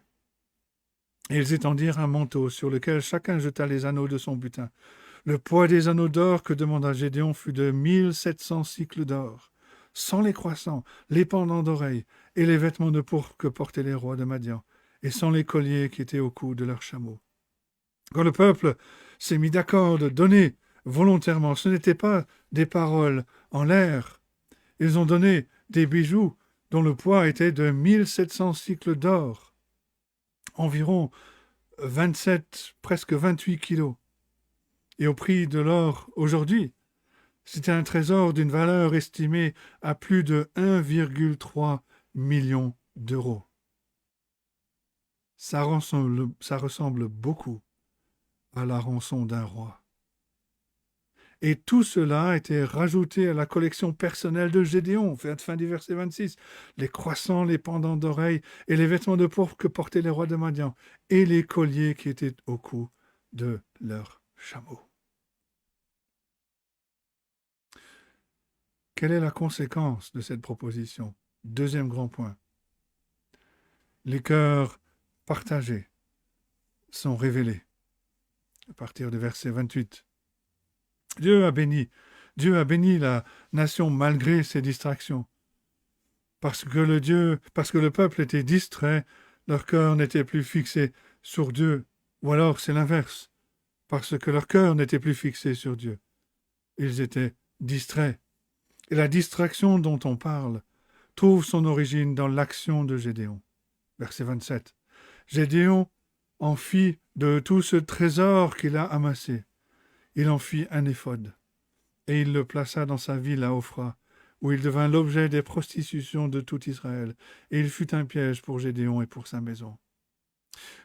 Et ils étendirent un manteau sur lequel chacun jeta les anneaux de son butin. Le poids des anneaux d'or que demanda Gédéon fut de 1700 cycles d'or, sans les croissants, les pendants d'oreilles et les vêtements de pourpre que portaient les rois de Madian, et sans les colliers qui étaient au cou de leurs chameaux. Quand le peuple s'est mis d'accord de donner volontairement, ce n'était pas des paroles en l'air. Ils ont donné des bijoux dont le poids était de 1700 cycles d'or, environ 27, presque 28 kilos. Et au prix de l'or aujourd'hui, c'était un trésor d'une valeur estimée à plus de 1,3 million d'euros. Ça ressemble beaucoup à la rançon d'un roi. Et tout cela a été rajouté à la collection personnelle de Gédéon, fin du verset 26. Les croissants, les pendants d'oreilles et les vêtements de pourpre que portaient les rois de Madian, et les colliers qui étaient au cou de leurs chameaux. Quelle est la conséquence de cette proposition? Deuxième grand point. Les cœurs partagés sont révélés. À partir du verset 28. Dieu a béni la nation malgré ses distractions. Parce que le peuple était distrait, leur cœur n'était plus fixé sur Dieu. Ou alors c'est l'inverse. Parce que leur cœur n'était plus fixé sur Dieu. Ils étaient distraits. Et la distraction dont on parle trouve son origine dans l'action de Gédéon. Verset 27. Gédéon en fit de tout ce trésor qu'il a amassé. Il en fit un éphod, et il le plaça dans sa ville à Ophra, où il devint l'objet des prostitutions de tout Israël, et il fut un piège pour Gédéon et pour sa maison.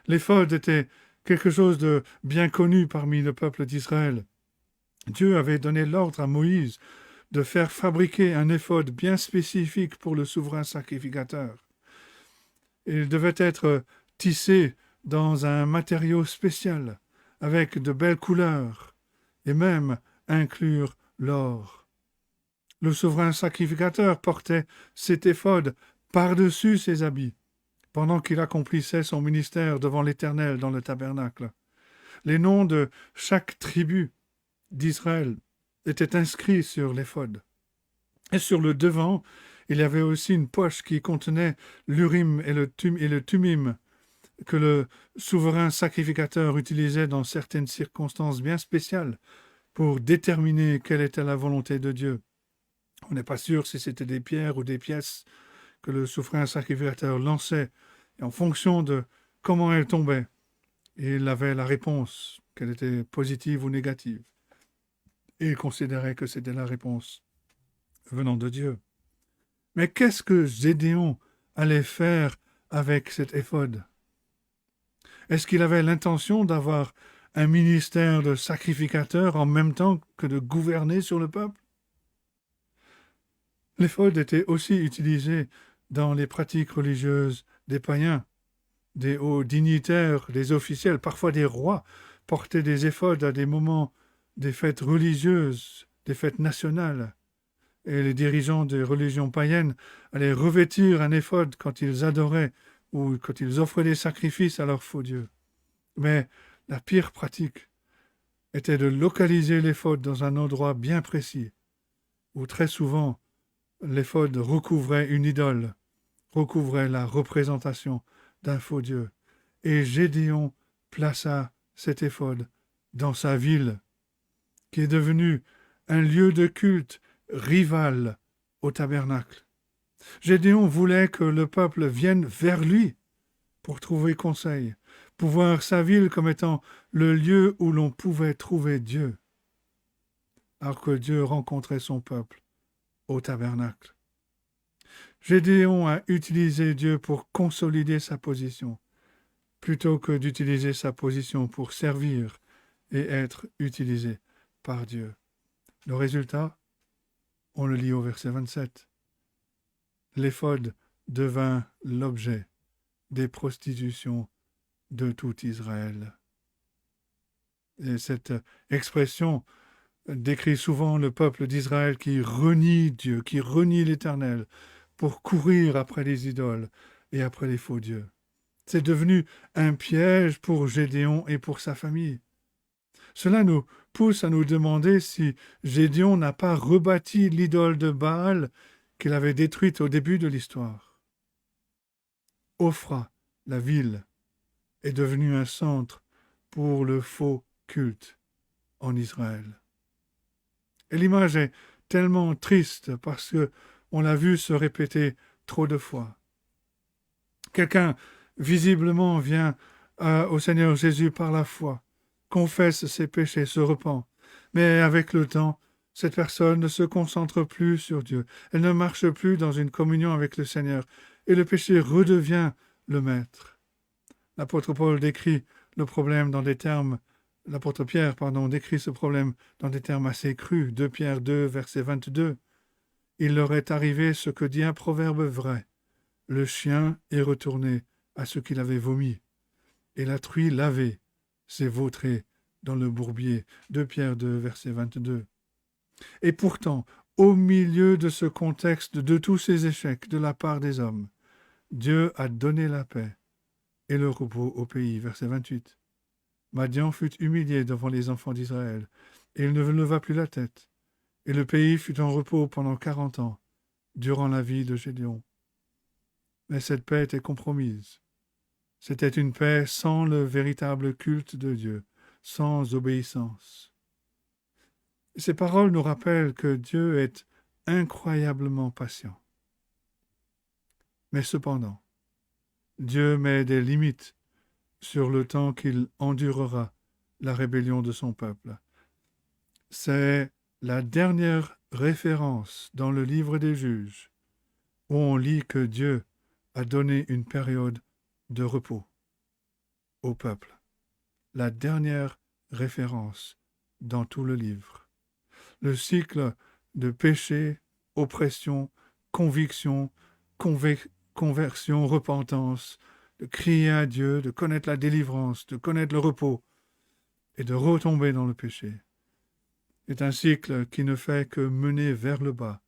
L'éphod était quelque chose de bien connu parmi le peuple d'Israël. Dieu avait donné l'ordre à Moïse de faire fabriquer un éphod bien spécifique pour le souverain sacrificateur. Il devait être tissé dans un matériau spécial, avec de belles couleurs, et même inclure l'or. Le souverain sacrificateur portait cet éphod par-dessus ses habits, pendant qu'il accomplissait son ministère devant l'Éternel dans le tabernacle. Les noms de chaque tribu d'Israël étaient inscrits sur l'éphod. Et sur le devant, il y avait aussi une poche qui contenait l'Urim et le Tumim, que le souverain sacrificateur utilisait dans certaines circonstances bien spéciales pour déterminer quelle était la volonté de Dieu. On n'est pas sûr si c'était des pierres ou des pièces que le souverain sacrificateur lançait, et en fonction de comment elles tombaient, il avait la réponse, qu'elle était positive ou négative. Et il considérait que c'était la réponse venant de Dieu. Mais qu'est-ce que Gédéon allait faire avec cet éphod? Est-ce qu'il avait l'intention d'avoir un ministère de sacrificateur en même temps que de gouverner sur le peuple? L'éphod était aussi utilisé dans les pratiques religieuses des païens. Des hauts dignitaires, des officiels, parfois des rois, portaient des éphods à des moments des fêtes religieuses, des fêtes nationales. et les dirigeants des religions païennes allaient revêtir un éphod quand ils adoraient ou quand ils offraient des sacrifices à leurs faux dieux. Mais la pire pratique était de localiser l'éphod dans un endroit bien précis, où très souvent l'éphod recouvrait une idole, recouvrait la représentation d'un faux dieu. Et Gédéon plaça cet éphod dans sa ville, qui est devenue un lieu de culte rival au tabernacle. Gédéon voulait que le peuple vienne vers lui pour trouver conseil, pour voir sa ville comme étant le lieu où l'on pouvait trouver Dieu, alors que Dieu rencontrait son peuple au tabernacle. Gédéon a utilisé Dieu pour consolider sa position, plutôt que d'utiliser sa position pour servir et être utilisé par Dieu. Le résultat, on le lit au verset 27. L'éphod devint l'objet des prostitutions de tout Israël. Et cette expression décrit souvent le peuple d'Israël qui renie Dieu, qui renie l'Éternel pour courir après les idoles et après les faux dieux. C'est devenu un piège pour Gédéon et pour sa famille. Cela nous pousse à nous demander si Gédéon n'a pas rebâti l'idole de Baal qu'il avait détruite au début de l'histoire. Ophra, la ville, est devenue un centre pour le faux culte en Israël. Et l'image est tellement triste parce que on l'a vu se répéter trop de fois. Quelqu'un visiblement vient au Seigneur Jésus par la foi, confesse ses péchés, se repent, mais avec le temps, cette personne ne se concentre plus sur Dieu, elle ne marche plus dans une communion avec le Seigneur, et le péché redevient le maître. L'apôtre Paul décrit le problème dans des termes, l'apôtre Pierre, décrit ce problème dans des termes assez crus, 2 Pierre 2, verset 22. Il leur est arrivé ce que dit un proverbe vrai. Le chien est retourné à ce qu'il avait vomi, et la truie lavée s'est vautrée dans le bourbier. 2 Pierre 2, verset 22. Et pourtant, au milieu de ce contexte de tous ces échecs de la part des hommes, Dieu a donné la paix et le repos au pays. Verset 28. Madian fut humilié devant les enfants d'Israël, et il ne leva plus la tête. Et le pays fut en repos pendant 40 ans, durant la vie de Gédéon. Mais cette paix était compromise. C'était une paix sans le véritable culte de Dieu, sans obéissance. Ces paroles nous rappellent que Dieu est incroyablement patient. Mais cependant, Dieu met des limites sur le temps qu'il endurera la rébellion de son peuple. C'est la dernière référence dans le livre des Juges où on lit que Dieu a donné une période de repos au peuple. La dernière référence dans tout le livre. Le cycle de péché, oppression, conviction, conversion, repentance, de crier à Dieu, de connaître la délivrance, de connaître le repos et de retomber dans le péché. C'est un cycle qui ne fait que mener vers le bas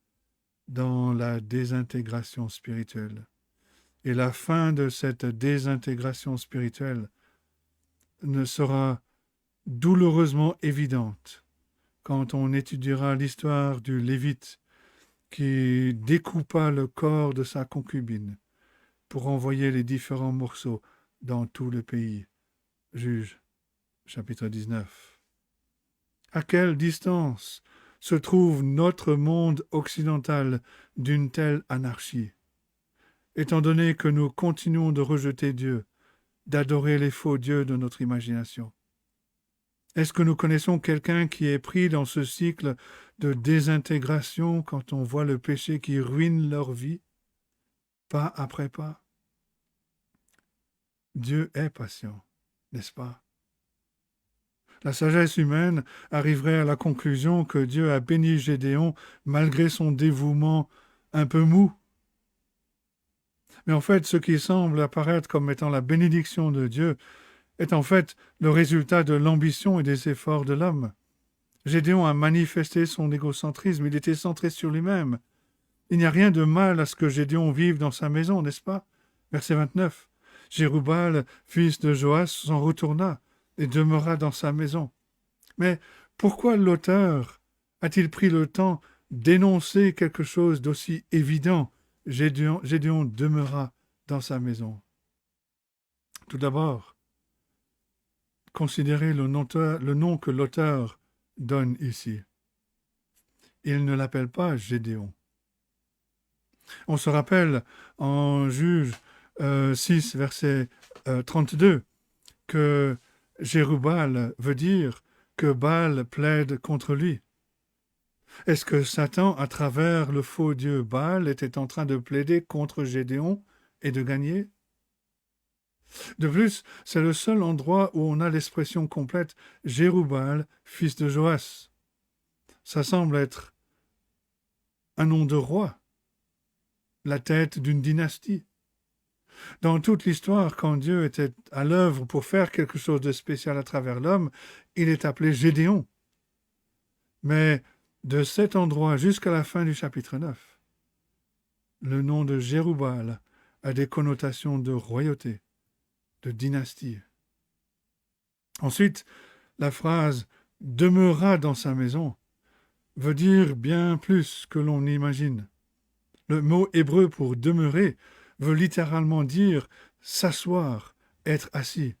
dans la désintégration spirituelle. Et la fin de cette désintégration spirituelle ne sera douloureusement évidente quand on étudiera l'histoire du Lévite qui découpa le corps de sa concubine pour envoyer les différents morceaux dans tout le pays. Juges, chapitre 19. À quelle distance se trouve notre monde occidental d'une telle anarchie, étant donné que nous continuons de rejeter Dieu, d'adorer les faux dieux de notre imagination? Est-ce que nous connaissons quelqu'un qui est pris dans ce cycle de désintégration quand on voit le péché qui ruine leur vie, pas après pas? Dieu est patient, n'est-ce pas? La sagesse humaine arriverait à la conclusion que Dieu a béni Gédéon malgré son dévouement un peu mou. Mais en fait, ce qui semble apparaître comme étant la bénédiction de Dieu est en fait le résultat de l'ambition et des efforts de l'homme. Gédéon a manifesté son égocentrisme, il était centré sur lui-même. Il n'y a rien de mal à ce que Gédéon vive dans sa maison, n'est-ce pas? Verset 29. Jérubbal, fils de Joas, s'en retourna et demeura dans sa maison. Mais pourquoi l'auteur a-t-il pris le temps d'énoncer quelque chose d'aussi évident? Gédéon demeura dans sa maison. Tout d'abord, considérez le nom que l'auteur donne ici. Il ne l'appelle pas Gédéon. On se rappelle en Juge 6, verset 32, que Jérubbal veut dire que Baal plaide contre lui. Est-ce que Satan, à travers le faux dieu Baal, était en train de plaider contre Gédéon et de gagner? De plus, c'est le seul endroit où on a l'expression complète Jérubbal, fils de Joas. Ça semble être un nom de roi, la tête d'une dynastie. Dans toute l'histoire, quand Dieu était à l'œuvre pour faire quelque chose de spécial à travers l'homme, il est appelé Gédéon. Mais de cet endroit jusqu'à la fin du chapitre 9, le nom de Jérubbal a des connotations de royauté, de dynastie. Ensuite, la phrase « demeura dans sa maison » veut dire bien plus que l'on imagine. Le mot hébreu pour « demeurer » veut littéralement dire « s'asseoir », être assis.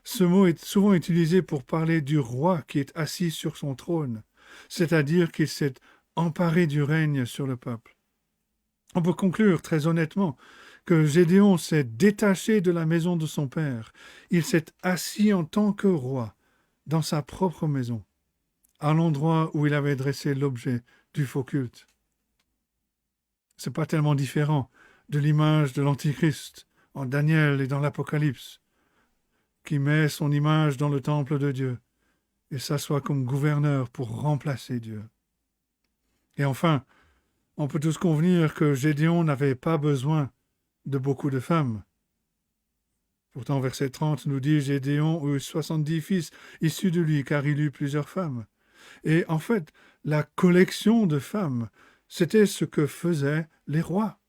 Ce mot est souvent utilisé pour parler du roi qui est assis sur son trône, c'est-à-dire qu'il s'est emparé du règne sur le peuple. On peut conclure très honnêtement que Gédéon s'est détaché de la maison de son père. Il s'est assis en tant que roi dans sa propre maison, à l'endroit où il avait dressé l'objet du faux culte. Ce n'est pas tellement différent de l'image de l'Antichrist en Daniel et dans l'Apocalypse, qui met son image dans le temple de Dieu et s'assoit comme gouverneur pour remplacer Dieu. Et enfin, on peut tous convenir que Gédéon n'avait pas besoin de beaucoup de femmes. Pourtant, verset 30 nous dit « Gédéon eut 70 fils issus de lui, car il eut plusieurs femmes. » Et en fait, la collection de femmes, c'était ce que faisaient les rois.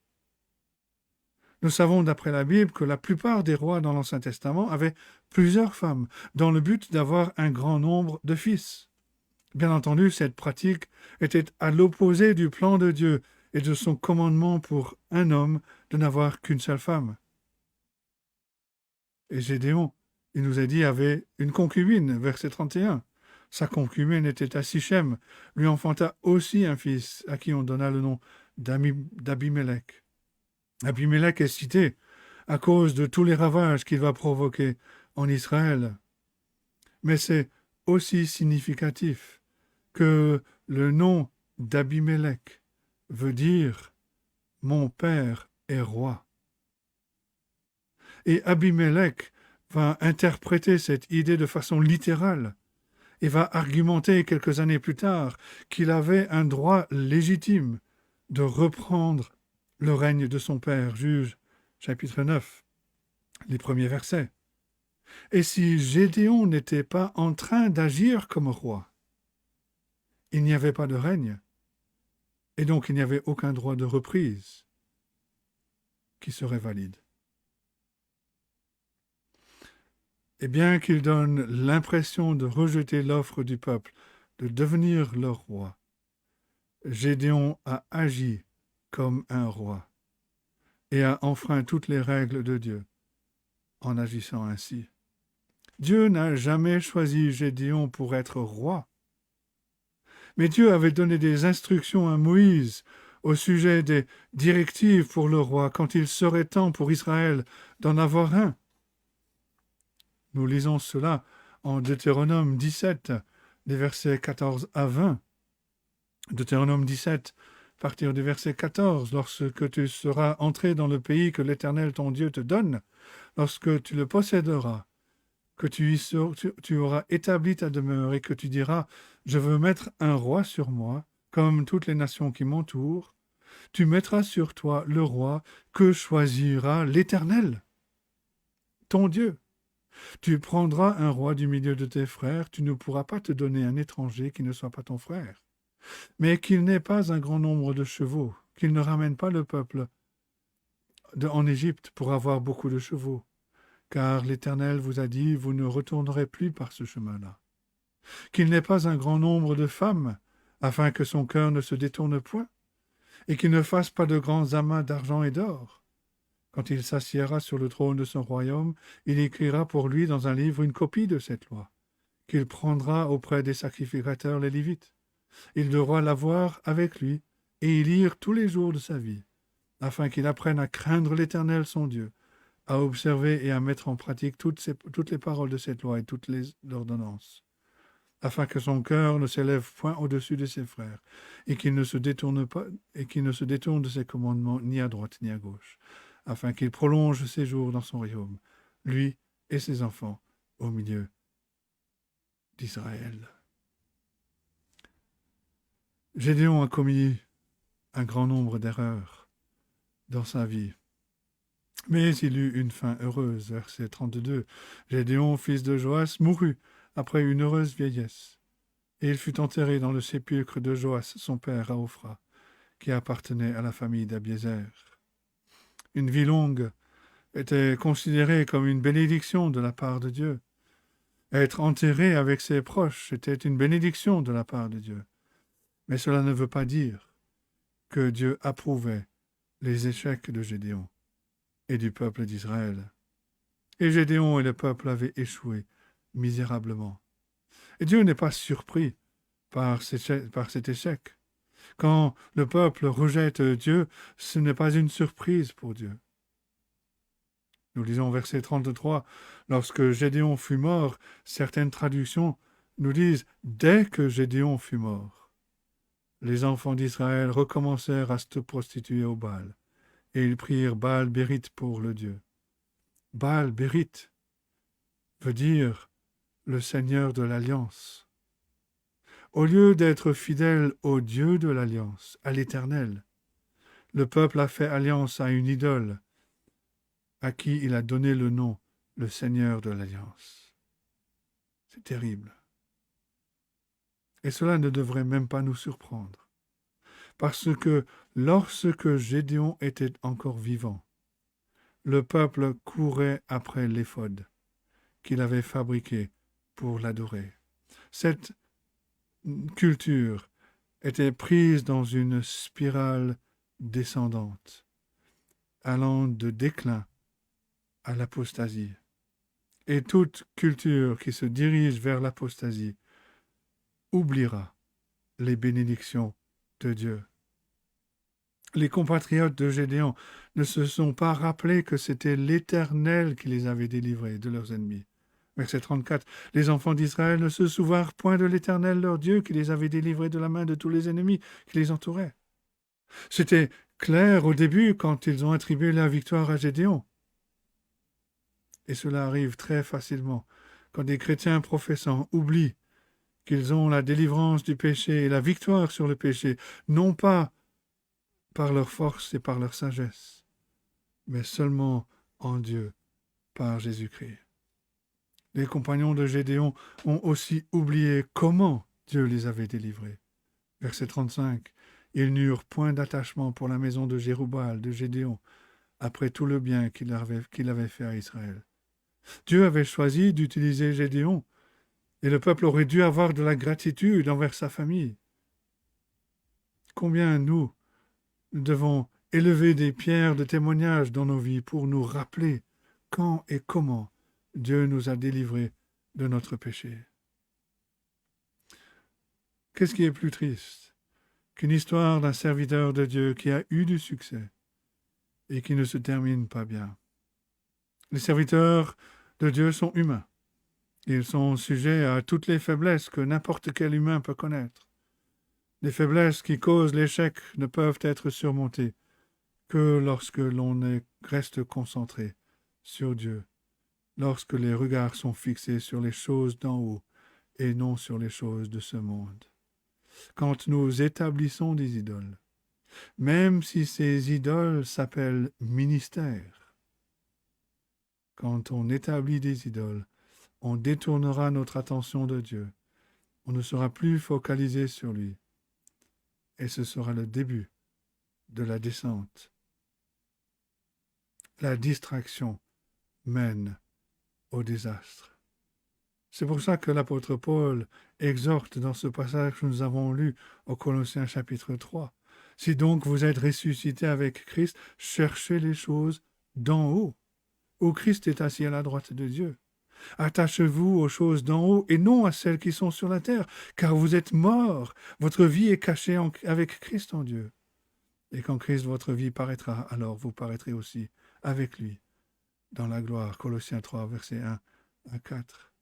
Nous savons d'après la Bible que la plupart des rois dans l'Ancien Testament avaient plusieurs femmes, dans le but d'avoir un grand nombre de fils. Bien entendu, cette pratique était à l'opposé du plan de Dieu et de son commandement pour un homme de n'avoir qu'une seule femme. Et Gédéon, il nous a dit, avait une concubine, verset 31. Sa concubine était à Sichem, lui enfanta aussi un fils, à qui on donna le nom d'Abimélec. Abimélec est cité à cause de tous les ravages qu'il va provoquer en Israël. Mais c'est aussi significatif que le nom d'Abimélec veut dire « mon père est roi ». Et Abimélec va interpréter cette idée de façon littérale et va argumenter quelques années plus tard qu'il avait un droit légitime de reprendre le règne de son père. Juge, chapitre 9, les premiers versets. Et si Gédéon n'était pas en train d'agir comme roi, il n'y avait pas de règne, et donc il n'y avait aucun droit de reprise qui serait valide. Et bien qu'il donne l'impression de rejeter l'offre du peuple de devenir leur roi, Gédéon a agi comme un roi et a enfreint toutes les règles de Dieu en agissant ainsi. Dieu n'a jamais choisi Gédéon pour être roi, mais Dieu avait donné des instructions à Moïse au sujet des directives pour le roi quand il serait temps pour Israël d'en avoir un. Nous lisons cela en Deutéronome 17, des versets 14 à 20. Deutéronome 17, à partir du verset 14, « Lorsque tu seras entré dans le pays que l'Éternel ton Dieu te donne, lorsque tu le posséderas, que tu auras établi ta demeure et que tu diras, je veux mettre un roi sur moi, comme toutes les nations qui m'entourent, tu mettras sur toi le roi que choisira l'Éternel, ton Dieu. Tu prendras un roi du milieu de tes frères, tu ne pourras pas te donner un étranger qui ne soit pas ton frère. Mais qu'il n'ait pas un grand nombre de chevaux, qu'il ne ramène pas le peuple en Égypte pour avoir beaucoup de chevaux, car l'Éternel vous a dit, vous ne retournerez plus par ce chemin-là. Qu'il n'ait pas un grand nombre de femmes, afin que son cœur ne se détourne point, et qu'il ne fasse pas de grands amas d'argent et d'or. Quand il s'assiera sur le trône de son royaume, il écrira pour lui dans un livre une copie de cette loi, qu'il prendra auprès des sacrificateurs les Lévites. Il devra l'avoir avec lui et y lire tous les jours de sa vie, afin qu'il apprenne à craindre l'Éternel son Dieu, à observer et à mettre en pratique toutes les paroles de cette loi et toutes les ordonnances, afin que son cœur ne s'élève point au-dessus de ses frères, et qu'il ne se détourne de ses commandements ni à droite ni à gauche, afin qu'il prolonge ses jours dans son royaume, lui et ses enfants, au milieu d'Israël. Gédéon a commis un grand nombre d'erreurs dans sa vie, mais il eut une fin heureuse. Verset 32. Gédéon, fils de Joas, mourut après une heureuse vieillesse, et il fut enterré dans le sépulcre de Joas, son père, à Ophra, qui appartenait à la famille d'Abiézer. Une vie longue était considérée comme une bénédiction de la part de Dieu. Être enterré avec ses proches était une bénédiction de la part de Dieu. Mais cela ne veut pas dire que Dieu approuvait les échecs de Gédéon et du peuple d'Israël. Et Gédéon et le peuple avaient échoué misérablement. Et Dieu n'est pas surpris par cet échec. Quand le peuple rejette Dieu, ce n'est pas une surprise pour Dieu. Nous lisons verset 33, lorsque Gédéon fut mort, certaines traductions nous disent « dès que Gédéon fut mort ». Les enfants d'Israël recommencèrent à se prostituer au Baal, et ils prirent Baal-Bérith pour le Dieu. Baal-Bérith veut dire le Seigneur de l'Alliance. Au lieu d'être fidèle au Dieu de l'Alliance, à l'Éternel, le peuple a fait alliance à une idole, à qui il a donné le nom, le Seigneur de l'Alliance. C'est terrible. Et cela ne devrait même pas nous surprendre. Parce que lorsque Gédéon était encore vivant, le peuple courait après l'éphod qu'il avait fabriqué pour l'adorer. Cette culture était prise dans une spirale descendante, allant de déclin à l'apostasie. Et toute culture qui se dirige vers l'apostasie oubliera les bénédictions de Dieu. Les compatriotes de Gédéon ne se sont pas rappelés que c'était l'Éternel qui les avait délivrés de leurs ennemis. Verset 34. Les enfants d'Israël ne se souvinrent point de l'Éternel leur Dieu qui les avait délivrés de la main de tous les ennemis qui les entouraient. C'était clair au début quand ils ont attribué la victoire à Gédéon. Et cela arrive très facilement quand des chrétiens professants oublient qu'ils ont la délivrance du péché et la victoire sur le péché, non pas par leur force et par leur sagesse, mais seulement en Dieu, par Jésus-Christ. Les compagnons de Gédéon ont aussi oublié comment Dieu les avait délivrés. Verset 35. Ils n'eurent point d'attachement pour la maison de Jérubbaal, de Gédéon, après tout le bien qu'il avait fait à Israël. Dieu avait choisi d'utiliser Gédéon, et le peuple aurait dû avoir de la gratitude envers sa famille. Combien nous devons élever des pierres de témoignage dans nos vies pour nous rappeler quand et comment Dieu nous a délivrés de notre péché. Qu'est-ce qui est plus triste qu'une histoire d'un serviteur de Dieu qui a eu du succès et qui ne se termine pas bien? Les serviteurs de Dieu sont humains. Ils sont sujets à toutes les faiblesses que n'importe quel humain peut connaître. Les faiblesses qui causent l'échec ne peuvent être surmontées que lorsque l'on reste concentré sur Dieu, lorsque les regards sont fixés sur les choses d'en haut et non sur les choses de ce monde. Quand nous établissons des idoles, même si ces idoles s'appellent ministères, quand on établit des idoles, on détournera notre attention de Dieu. On ne sera plus focalisé sur lui. Et ce sera le début de la descente. La distraction mène au désastre. C'est pour ça que l'apôtre Paul exhorte dans ce passage que nous avons lu au Colossiens chapitre 3. Si donc vous êtes ressuscité avec Christ, cherchez les choses d'en haut, où Christ est assis à la droite de Dieu. Attachez-vous aux choses d'en haut et non à celles qui sont sur la terre, car vous êtes morts, votre vie est cachée avec Christ en Dieu. Et quand Christ, votre vie, paraîtra, alors vous paraîtrez aussi avec lui dans la gloire. Colossiens 3, versets 1 à 4.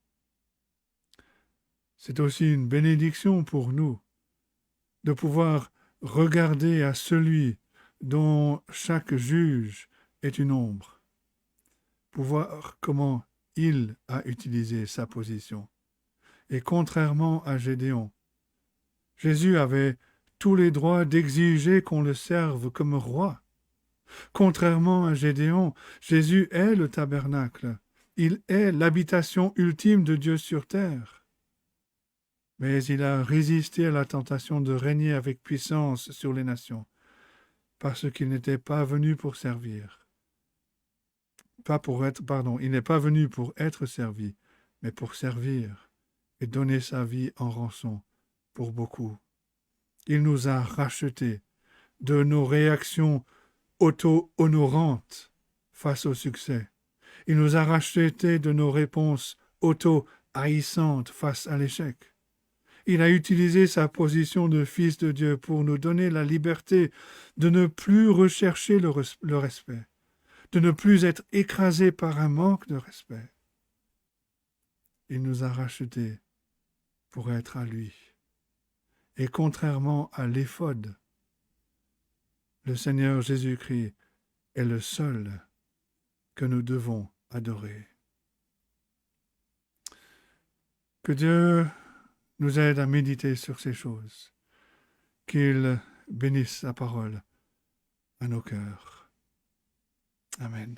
C'est aussi une bénédiction pour nous de pouvoir regarder à celui dont chaque juge est une ombre, pour voir comment il a utilisé sa position. Et contrairement à Gédéon, Jésus avait tous les droits d'exiger qu'on le serve comme roi. Contrairement à Gédéon, Jésus est le tabernacle. Il est l'habitation ultime de Dieu sur terre. Mais il a résisté à la tentation de régner avec puissance sur les nations, parce qu'il n'était pas venu pour servir. Il n'est pas venu pour être servi, mais pour servir et donner sa vie en rançon pour beaucoup. Il nous a rachetés de nos réactions auto-honorantes face au succès. Il nous a rachetés de nos réponses auto-haïssantes face à l'échec. Il a utilisé sa position de fils de Dieu pour nous donner la liberté de ne plus rechercher le respect, de ne plus être écrasé par un manque de respect. Il nous a rachetés pour être à lui. Et contrairement à l'éphod, le Seigneur Jésus-Christ est le seul que nous devons adorer. Que Dieu nous aide à méditer sur ces choses, qu'il bénisse sa parole à nos cœurs. Amen.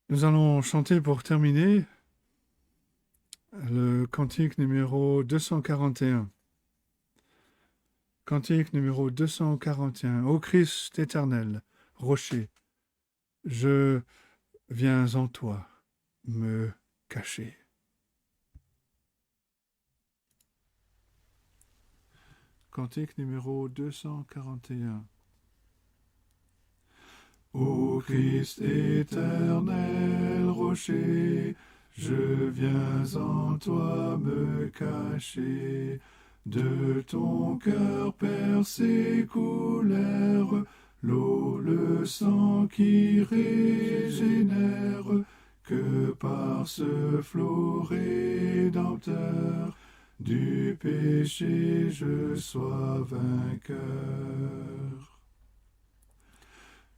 Nous allons chanter pour terminer le cantique numéro 241. Cantique numéro 241. Ô Christ éternel, rocher, je viens en toi me cacher. Cantique numéro 241. Ô Christ éternel, rocher, je viens en toi me cacher. De ton cœur percé coulèrent l'eau, le sang qui régénère, que par ce flot rédempteur du péché je sois vainqueur.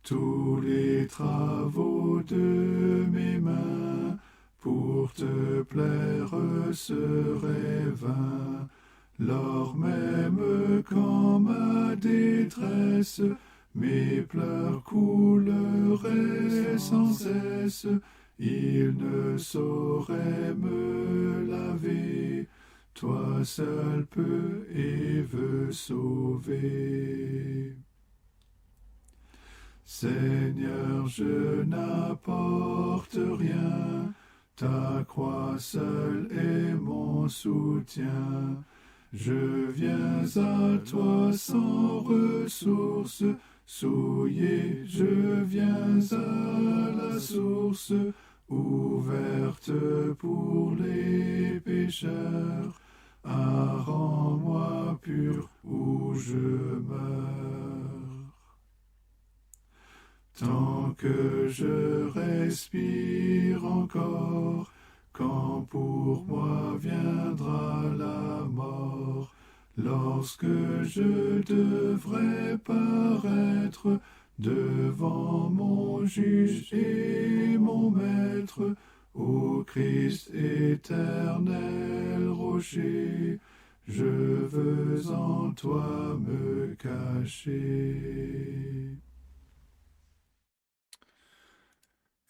Tous les travaux de mes mains pour te plaire seraient vains, lors même quand ma détresse mes pleurs couleraient sans cesse, il ne saurait me laver, toi seul peux et veux sauver. Seigneur, je n'apporte rien, ta croix seule est mon soutien. Je viens à toi sans ressources, souillé, je viens à la source, ouverte pour les pécheurs. Ah, rends-moi pur où je meurs. Tant que je respire encore, quand pour moi viendra la mort, lorsque je devrais paraître devant mon juge et mon maître, ô Christ éternel rocher, Je veux en toi me cacher.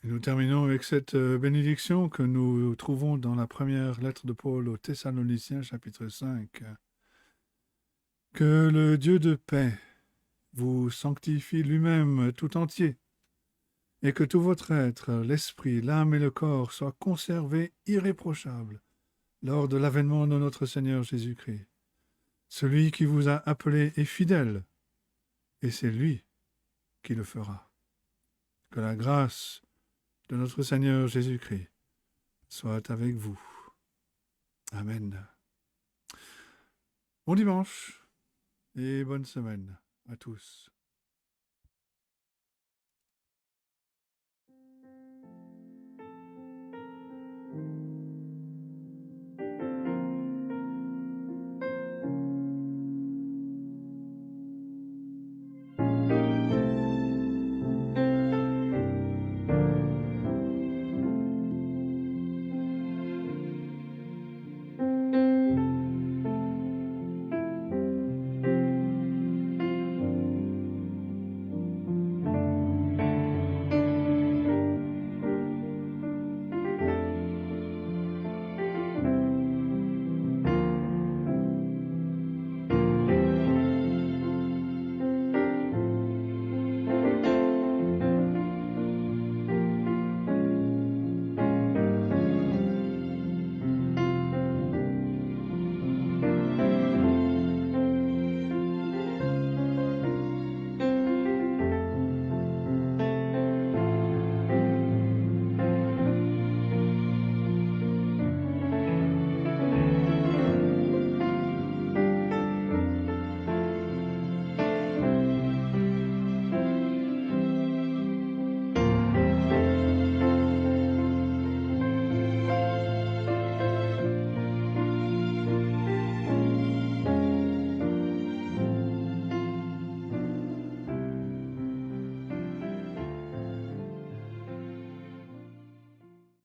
Et nous terminons avec cette bénédiction que nous trouvons dans la première lettre de Paul aux Thessaloniciens, chapitre 5. Que le Dieu de paix vous sanctifie lui-même tout entier, et que tout votre être, l'esprit, l'âme et le corps soient conservés irréprochables lors de l'avènement de notre Seigneur Jésus-Christ. Celui qui vous a appelé est fidèle, et c'est lui qui le fera. Que la grâce de notre Seigneur Jésus-Christ soit avec vous. Amen. Bon dimanche et bonne semaine à tous.